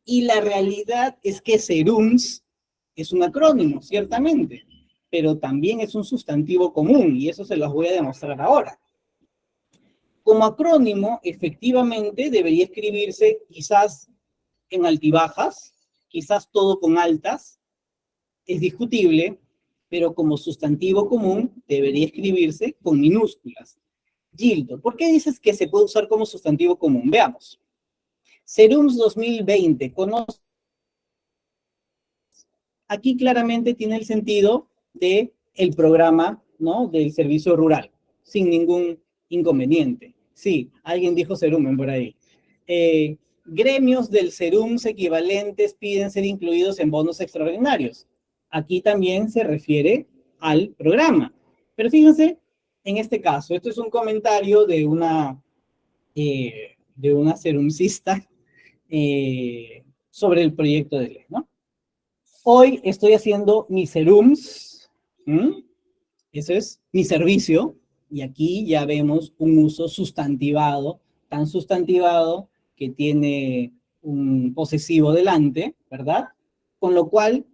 Y la realidad es que SERUMS es un acrónimo, ciertamente, pero también es un sustantivo común, y eso se los voy a demostrar ahora. Como acrónimo, efectivamente, debería escribirse quizás en altibajas, quizás todo con altas, es discutible, pero como sustantivo común debería escribirse con minúsculas. Gildo, ¿por qué dices que se puede usar como sustantivo común? Veamos. SERUMS 2020, conoce. Aquí claramente tiene el sentido de el programa, ¿no? Del servicio rural, sin ningún inconveniente. Sí, alguien dijo SERUMEN por ahí. Gremios del SERUMS equivalentes piden ser incluidos en bonos extraordinarios. Aquí también se refiere al programa. Pero fíjense, en este caso, esto es un comentario de una serumcista sobre el proyecto de ley, ¿no? Hoy estoy haciendo mi SERUMS, eso es mi servicio, y aquí ya vemos un uso sustantivado, tan sustantivado que tiene un posesivo delante, ¿verdad? Con lo cual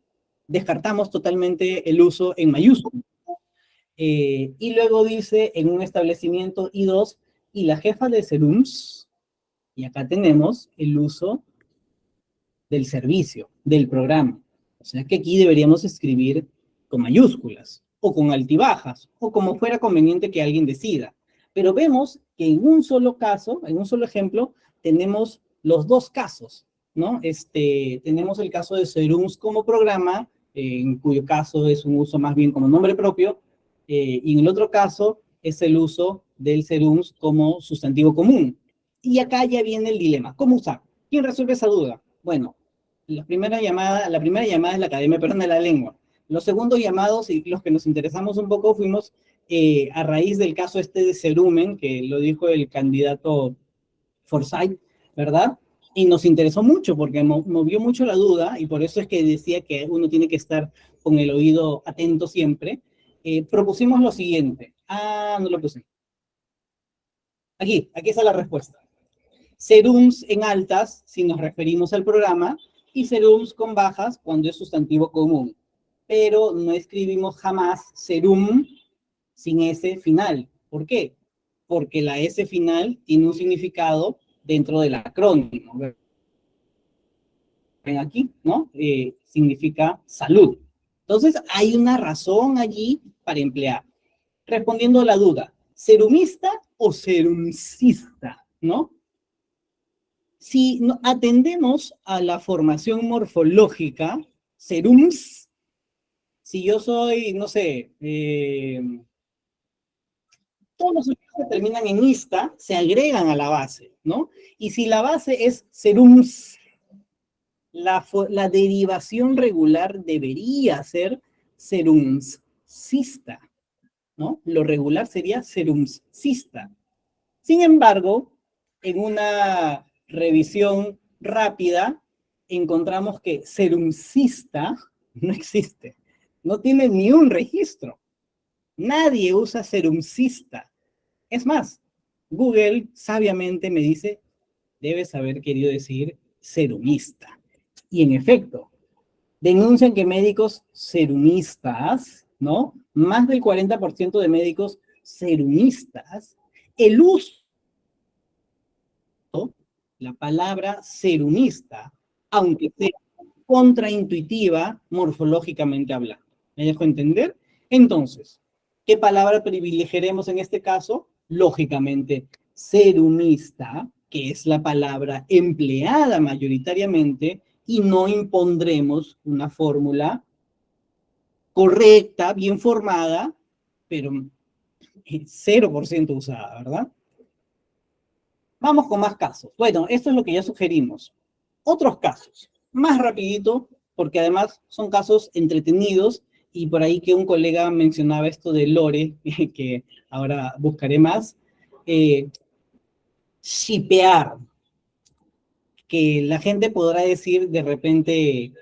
descartamos totalmente el uso en mayúscula. Y luego dice en un establecimiento I2, y la jefa de SERUMS, y acá tenemos el uso del servicio, del programa. O sea que aquí deberíamos escribir con mayúsculas, o con altibajas, o como fuera conveniente que alguien decida. Pero vemos que en un solo caso, en un solo ejemplo, tenemos los dos casos, ¿no? Tenemos el caso de SERUMS como programa, en cuyo caso es un uso más bien como nombre propio, y en el otro caso es el uso del SERUMS como sustantivo común. Y acá ya viene el dilema. ¿Cómo usar? ¿Quién resuelve esa duda? Bueno, la primera llamada es la Academia Peruana de la Lengua. Los segundos llamados y los que nos interesamos un poco fuimos a raíz del caso de SERUMEN, que lo dijo el candidato Forsyth, ¿verdad? Y nos interesó mucho porque movió mucho la duda, y por eso es que decía que uno tiene que estar con el oído atento siempre. Propusimos lo siguiente. Ah, no lo puse. Aquí está la respuesta. Serums en altas, si nos referimos al programa, y serums con bajas cuando es sustantivo común. Pero no escribimos jamás serum sin S final. ¿Por qué? Porque la S final tiene un significado dentro del acrónimo. Ven aquí, ¿no? Significa salud. Entonces, hay una razón allí para emplear. Respondiendo a la duda, ¿serumista o serumcista? ¿No? Si atendemos a la formación morfológica, serums, si yo soy, no sé, todos los sonidos que terminan en ista se agregan a la base, ¿no? Y si la base es serums, la derivación regular debería ser serumscista, ¿no? Lo regular sería serumscista. Sin embargo, en una revisión rápida, encontramos que serumcista no existe. No tiene ni un registro. Nadie usa serumcista. Es más, Google sabiamente me dice, debes haber querido decir serumista. Y en efecto, denuncian que médicos serumistas, ¿no? Más del 40% de médicos serumistas, el uso, la palabra serumista, aunque sea contraintuitiva morfológicamente hablando. ¿Me dejo entender? Entonces, ¿qué palabra privilegiaremos en este caso? Lógicamente, serumista, que es la palabra empleada mayoritariamente, y no impondremos una fórmula correcta, bien formada, pero 0% usada, ¿verdad? Vamos con más casos. Bueno, esto es lo que ya sugerimos. Otros casos, más rapidito, porque además son casos entretenidos, y por ahí que un colega mencionaba esto de Lore, que ahora buscaré más. Shipear, que la gente podrá decir de repente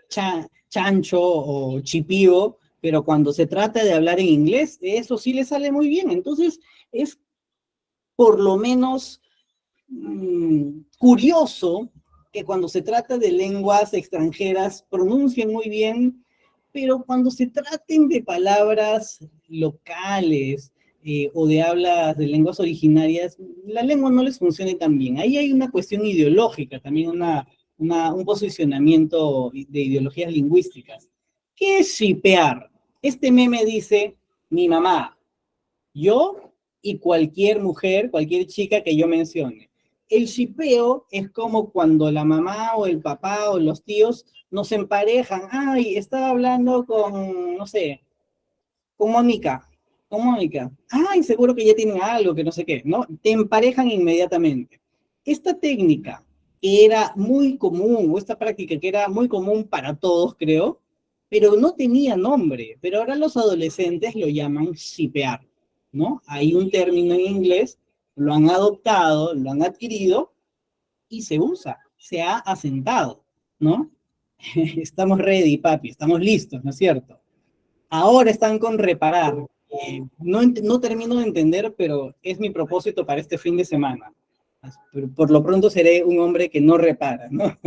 chancho o chipío, pero cuando se trata de hablar en inglés, eso sí le sale muy bien. Entonces, es por lo menos curioso que cuando se trata de lenguas extranjeras pronuncien muy bien, pero cuando se traten de palabras locales o de hablas de lenguas originarias, la lengua no les funcione tan bien. Ahí hay una cuestión ideológica, también un posicionamiento de ideologías lingüísticas. ¿Qué es shipear? Este meme dice, mi mamá, yo y cualquier mujer, cualquier chica que yo mencione. El shipeo es como cuando la mamá o el papá o los tíos nos emparejan. Ay, estaba hablando con, no sé, con Mónica. Ay, seguro que ya tienen algo, que no sé qué, ¿no? Te emparejan inmediatamente. Esta técnica que era muy común, o esta práctica que era muy común para todos, creo, pero no tenía nombre. Pero ahora los adolescentes lo llaman shipear, ¿no? Hay un término en inglés, lo han adoptado, lo han adquirido y se usa, se ha asentado, ¿no? Estamos ready, papi, estamos listos, ¿no es cierto? Ahora están con reparar. No termino de entender, pero es mi propósito para este fin de semana. Por lo pronto seré un hombre que no repara, ¿no?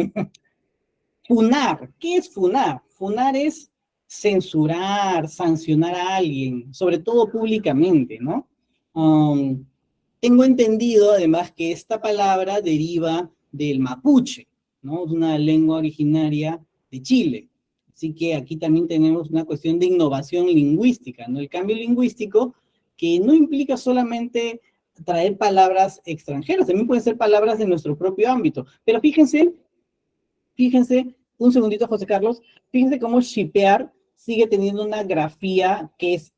Funar, ¿qué es funar? Funar es censurar, sancionar a alguien, sobre todo públicamente, ¿no? Tengo entendido además que esta palabra deriva del mapuche, ¿no? Es una lengua originaria de Chile. Así que aquí también tenemos una cuestión de innovación lingüística, ¿no? El cambio lingüístico que no implica solamente traer palabras extranjeras, también pueden ser palabras de nuestro propio ámbito. Pero fíjense, un segundito, José Carlos, fíjense cómo shipear sigue teniendo una grafía que es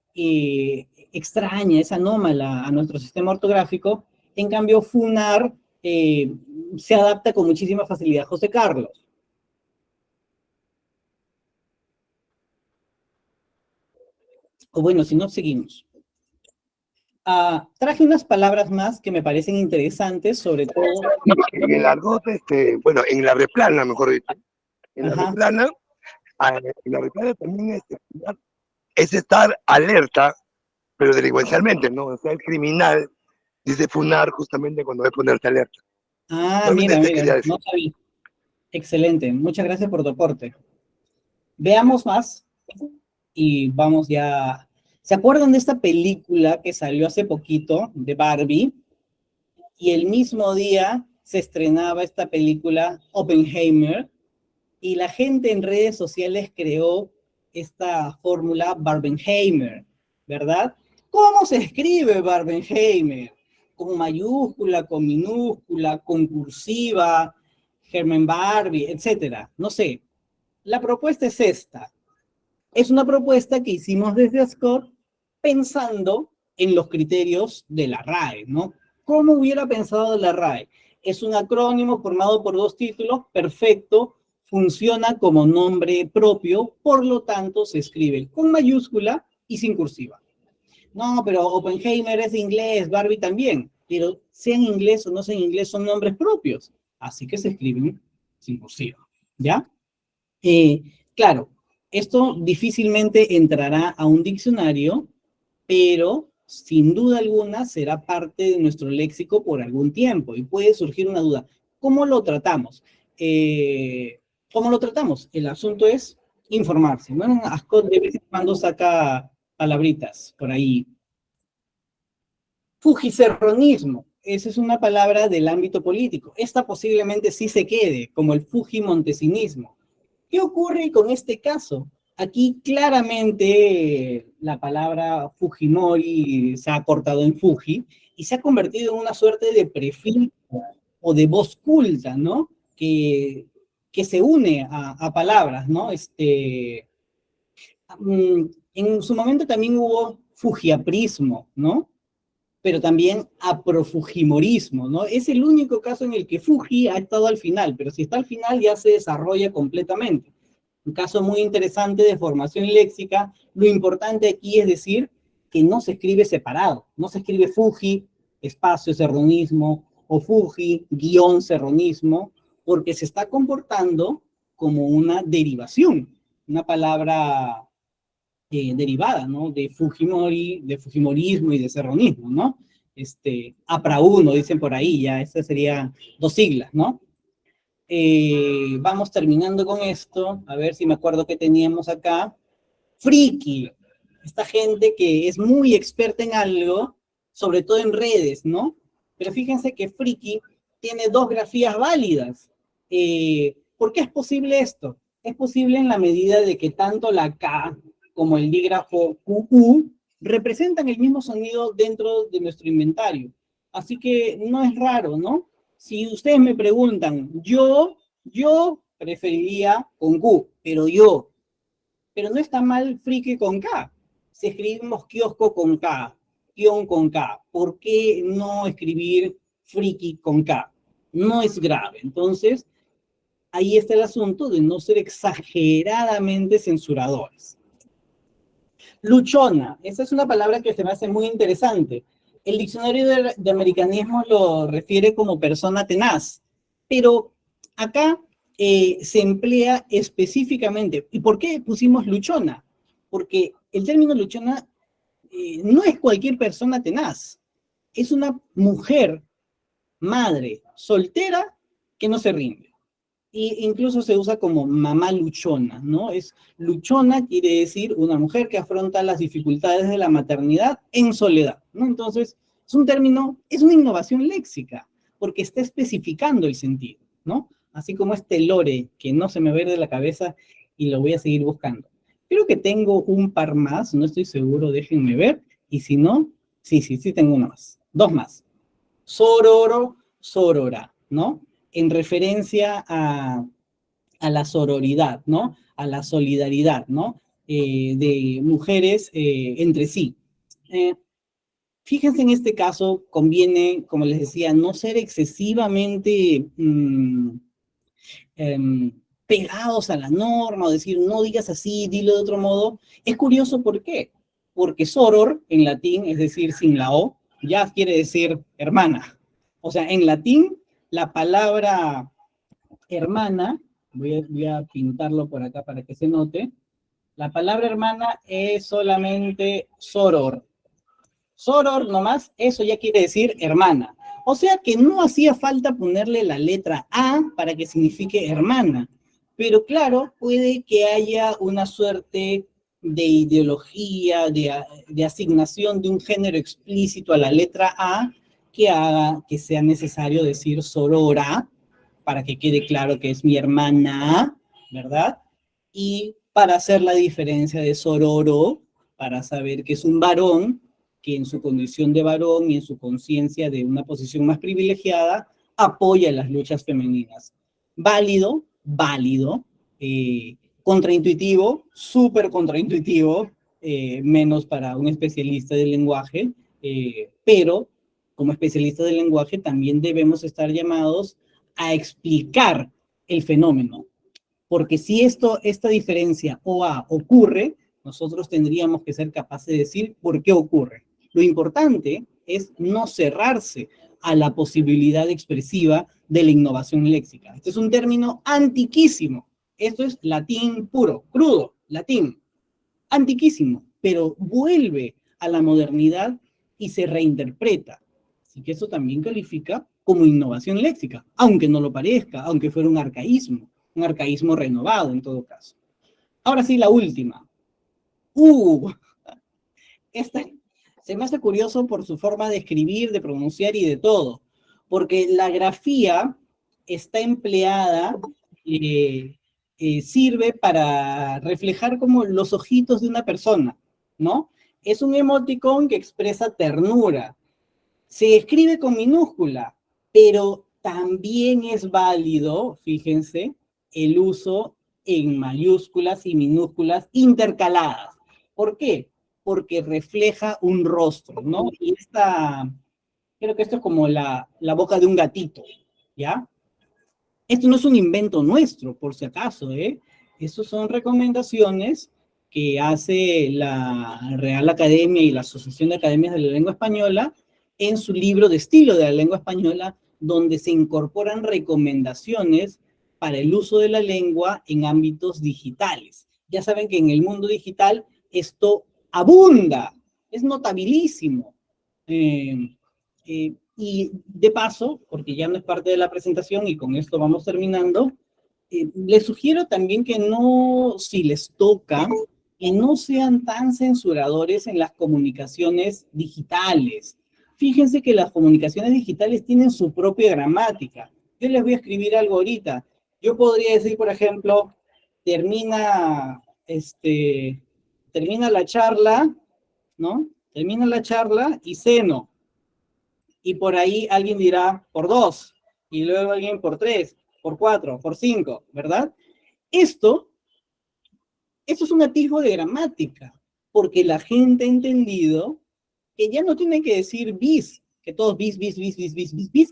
extraña, es anómala a nuestro sistema ortográfico. En cambio, funar se adapta con muchísima facilidad. José Carlos. O bueno, si no, seguimos. Traje unas palabras más que me parecen interesantes, sobre todo... En el argot, bueno, en la replana, mejor dicho. En la replana, también es estar alerta, pero delincuencialmente, ¿no? O sea, el criminal dice funar justamente cuando debe ponerse alerta. Mira, no sabía. Excelente, muchas gracias por tu aporte. Veamos más y vamos ya... ¿Se acuerdan de esta película que salió hace poquito, de Barbie? Y el mismo día se estrenaba esta película, Oppenheimer, y la gente en redes sociales creó esta fórmula Barbenheimer, ¿verdad? ¿Cómo se escribe Barbenheimer? Con mayúscula, con minúscula, con cursiva, Germen Barbie, etcétera. No sé. La propuesta es esta. Es una propuesta que hicimos desde ASCOR pensando en los criterios de la RAE, ¿no? ¿Cómo hubiera pensado la RAE? Es un acrónimo formado por 2 títulos, perfecto, funciona como nombre propio, por lo tanto se escribe con mayúscula y sin cursiva. No, pero Oppenheimer es inglés, Barbie también, pero sea en inglés o no sea en inglés, son nombres propios, así que se escriben sin cursiva, ¿ya? Claro, esto difícilmente entrará a un diccionario, pero sin duda alguna será parte de nuestro léxico por algún tiempo y puede surgir una duda. ¿Cómo lo tratamos? ¿Cómo lo tratamos? El asunto es informarse. Bueno, ASCOR de vez en cuando saca palabritas por ahí. Fujicerronismo. Esa es una palabra del ámbito político. Esta posiblemente sí se quede, como el fujimontesinismo. ¿Qué ocurre con este caso? Aquí claramente la palabra Fujimori se ha cortado en Fuji y se ha convertido en una suerte de prefix o de voz culta, ¿no? Que se une a palabras, ¿no? En su momento también hubo fujiaprismo, ¿no? Pero también aprofujimorismo, ¿no? Es el único caso en el que Fuji ha estado al final, pero si está al final ya se desarrolla completamente. Un caso muy interesante de formación léxica. Lo importante aquí es decir que no se escribe separado, no se escribe Fuji, espacio, serronismo, o Fuji, guión, serronismo, porque se está comportando como una derivación, una palabra derivada, ¿no? De Fujimori, de Fujimorismo y de serronismo, ¿no? APRA-1, dicen por ahí, ya, esas serían 2 siglas, ¿no? Vamos terminando con esto, a ver si me acuerdo que teníamos acá. Friki, esta gente que es muy experta en algo, sobre todo en redes, ¿no? Pero fíjense que friki tiene 2 grafías válidas. ¿Por qué es posible esto? Es posible en la medida de que tanto la K como el dígrafo QU representan el mismo sonido dentro de nuestro inventario. Así que no es raro, ¿no? Si ustedes me preguntan, yo preferiría con Q, pero no está mal friki con K. Si escribimos kiosco con K, guión con K, ¿por qué no escribir friki con K? No es grave. Entonces, ahí está el asunto de no ser exageradamente censuradores. Luchona, esa es una palabra que se me hace muy interesante. El diccionario de americanismo lo refiere como persona tenaz, pero acá se emplea específicamente. ¿Y por qué pusimos luchona? Porque el término luchona no es cualquier persona tenaz, es una mujer, madre, soltera, que no se rinde. E incluso se usa como mamá luchona, ¿no? Luchona quiere decir una mujer que afronta las dificultades de la maternidad en soledad, ¿no? Entonces, es un término, es una innovación léxica, porque está especificando el sentido, ¿no? Así como este lore, que no se me va a ir de la cabeza y lo voy a seguir buscando. Creo que tengo un par más, no estoy seguro, déjenme ver, y si no, sí, tengo uno más, 2 más. Sororo, sorora, ¿no? En referencia a la sororidad, ¿no? A la solidaridad, ¿no? De mujeres entre sí. Fíjense, en este caso conviene, como les decía, no ser excesivamente pegados a la norma, o decir, no digas así, dilo de otro modo. Es curioso, ¿por qué? Porque soror, en latín, es decir, sin la O, ya quiere decir hermana. O sea, en latín, la palabra hermana, voy a pintarlo por acá para que se note, la palabra hermana es solamente soror. Soror nomás, eso ya quiere decir hermana. O sea que no hacía falta ponerle la letra A para que signifique hermana. Pero claro, puede que haya una suerte de ideología, de asignación de un género explícito a la letra A que haga que sea necesario decir sorora para que quede claro que es mi hermana, ¿verdad? Y para hacer la diferencia de sororo, para saber que es un varón, que en su condición de varón y en su conciencia de una posición más privilegiada, apoya las luchas femeninas. Válido, válido, contraintuitivo, súper contraintuitivo, menos para un especialista del lenguaje, pero como especialistas del lenguaje también debemos estar llamados a explicar el fenómeno. Porque si esta diferencia OA ocurre, nosotros tendríamos que ser capaces de decir por qué ocurre. Lo importante es no cerrarse a la posibilidad expresiva de la innovación léxica. Este es un término antiquísimo. Esto es latín puro, crudo, latín. Antiquísimo, pero vuelve a la modernidad y se reinterpreta. Así que eso también califica como innovación léxica, aunque no lo parezca, aunque fuera un arcaísmo renovado en todo caso. Ahora sí, la última. Esta se me hace curioso por su forma de escribir, de pronunciar y de todo, porque la grafía está empleada, sirve para reflejar como los ojitos de una persona, ¿no? Es un emoticón que expresa ternura. Se escribe con minúscula, pero también es válido, fíjense, el uso en mayúsculas y minúsculas intercaladas. ¿Por qué? Porque refleja un rostro, ¿no? Y creo que esto es como la boca de un gatito, ¿ya? Esto no es un invento nuestro, por si acaso, ¿eh? Estas son recomendaciones que hace la Real Academia y la Asociación de Academias de la Lengua Española en su libro de estilo de la lengua española, donde se incorporan recomendaciones para el uso de la lengua en ámbitos digitales. Ya saben que en el mundo digital esto abunda, es notabilísimo. Y de paso, porque ya no es parte de la presentación y con esto vamos terminando, les sugiero también que no, si les toca, que no sean tan censuradores en las comunicaciones digitales. Fíjense que las comunicaciones digitales tienen su propia gramática. Yo les voy a escribir algo ahorita. Yo podría decir, por ejemplo, termina la charla, ¿no? Termina la charla y ceno. Y por ahí alguien dirá por 2, y luego alguien por 3, por 4, por 5, ¿verdad? Esto es un atisbo de gramática, porque la gente ha entendido que ya no tienen que decir bis, que todos bis,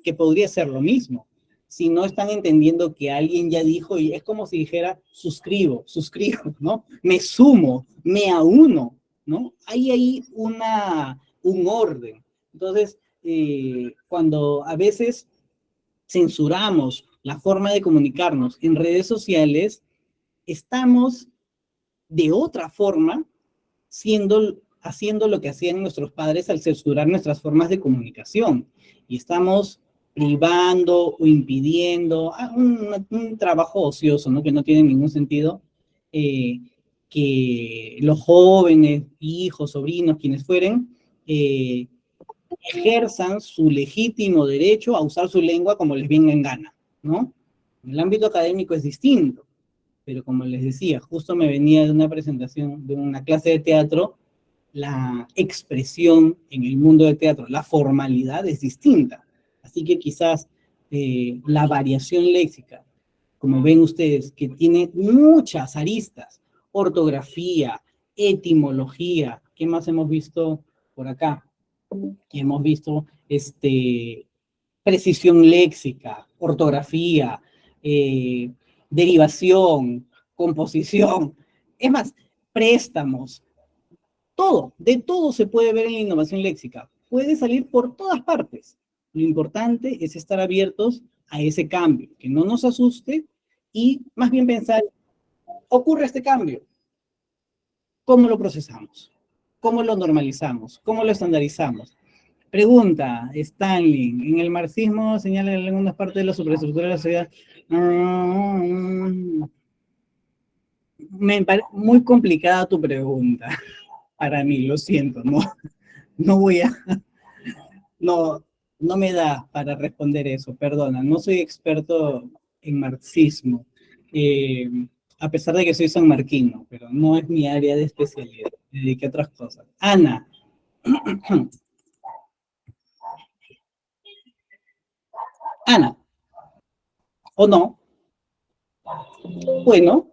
que podría ser lo mismo, si no están entendiendo que alguien ya dijo, y es como si dijera suscribo, ¿no? Me sumo, me auno, ¿no? Hay ahí un orden. Entonces, cuando a veces censuramos la forma de comunicarnos en redes sociales, estamos de otra forma haciendo lo que hacían nuestros padres al censurar nuestras formas de comunicación. Y estamos privando o impidiendo un trabajo ocioso, ¿no? Que no tiene ningún sentido, que los jóvenes, hijos, sobrinos, quienes fueren, ejerzan su legítimo derecho a usar su lengua como les venga en gana, ¿no? En el ámbito académico es distinto, pero como les decía, justo me venía de una presentación, de una clase de teatro, la expresión en el mundo del teatro, la formalidad es distinta. Así que quizás la variación léxica, como ven ustedes, que tiene muchas aristas, ortografía, etimología, ¿qué más hemos visto por acá? Hemos visto precisión léxica, ortografía, derivación, composición, préstamos, todo, de todo se puede ver en la innovación léxica. puede salir por todas partes. Lo importante es estar abiertos a ese cambio, que no nos asuste y más bien pensar, ocurre este cambio, ¿cómo lo procesamos? ¿Cómo lo normalizamos? ¿Cómo lo estandarizamos? Pregunta, Stanley, ¿en el marxismo señalan algunas partes de la superestructura de la sociedad? Me parece muy complicada tu pregunta. Para mí, lo siento, no voy a... No me da para responder eso, perdona. No soy experto en marxismo, a pesar de que soy sanmarquino, pero no es mi área de especialidad. Me dediqué a otras cosas. Ana. Ana. ¿O no? Bueno,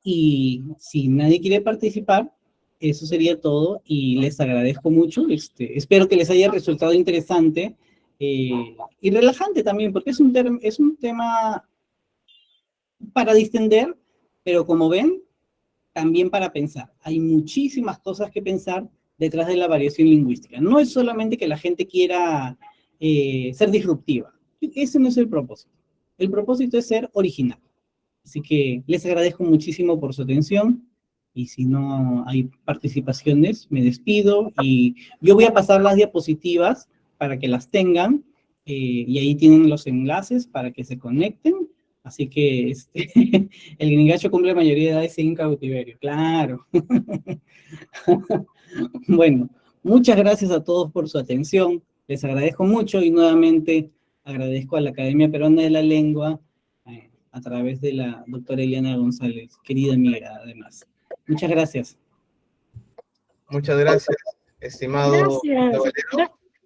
y si nadie quiere participar, eso sería todo y les agradezco mucho. Espero que les haya resultado interesante y relajante también, porque es un tema para distender, pero como ven, también para pensar. Hay muchísimas cosas que pensar detrás de la variación lingüística. No es solamente que la gente quiera ser disruptiva. Ese no es el propósito. El propósito es ser original. Así que les agradezco muchísimo por su atención y si no hay participaciones, me despido y yo voy a pasar las diapositivas para que las tengan y ahí tienen los enlaces para que se conecten. Así que el gringacho cumple la mayoría de edad y sigue en cautiverio. Claro. Bueno, muchas gracias a todos por su atención. Les agradezco mucho y nuevamente agradezco a la Academia Peruana de la Lengua a través de la doctora Eliana González, querida amiga, además. Muchas gracias. Muchas gracias, estimado Valero,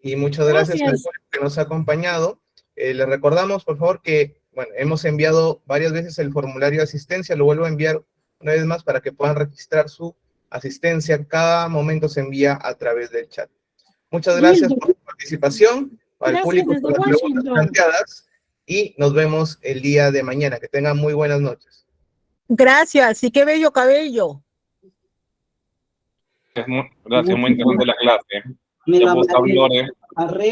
y muchas gracias al público que nos ha acompañado. Les recordamos, por favor, que bueno, hemos enviado varias veces el formulario de asistencia, lo vuelvo a enviar una vez más para que puedan registrar su asistencia. Cada momento se envía a través del chat. Muchas gracias por su participación, al público por las preguntas planteadas, y nos vemos el día de mañana. Que tengan muy buenas noches. Gracias, y qué bello cabello. Gracias, muy interesante la clase. Me Ya la puso a Lore. agarré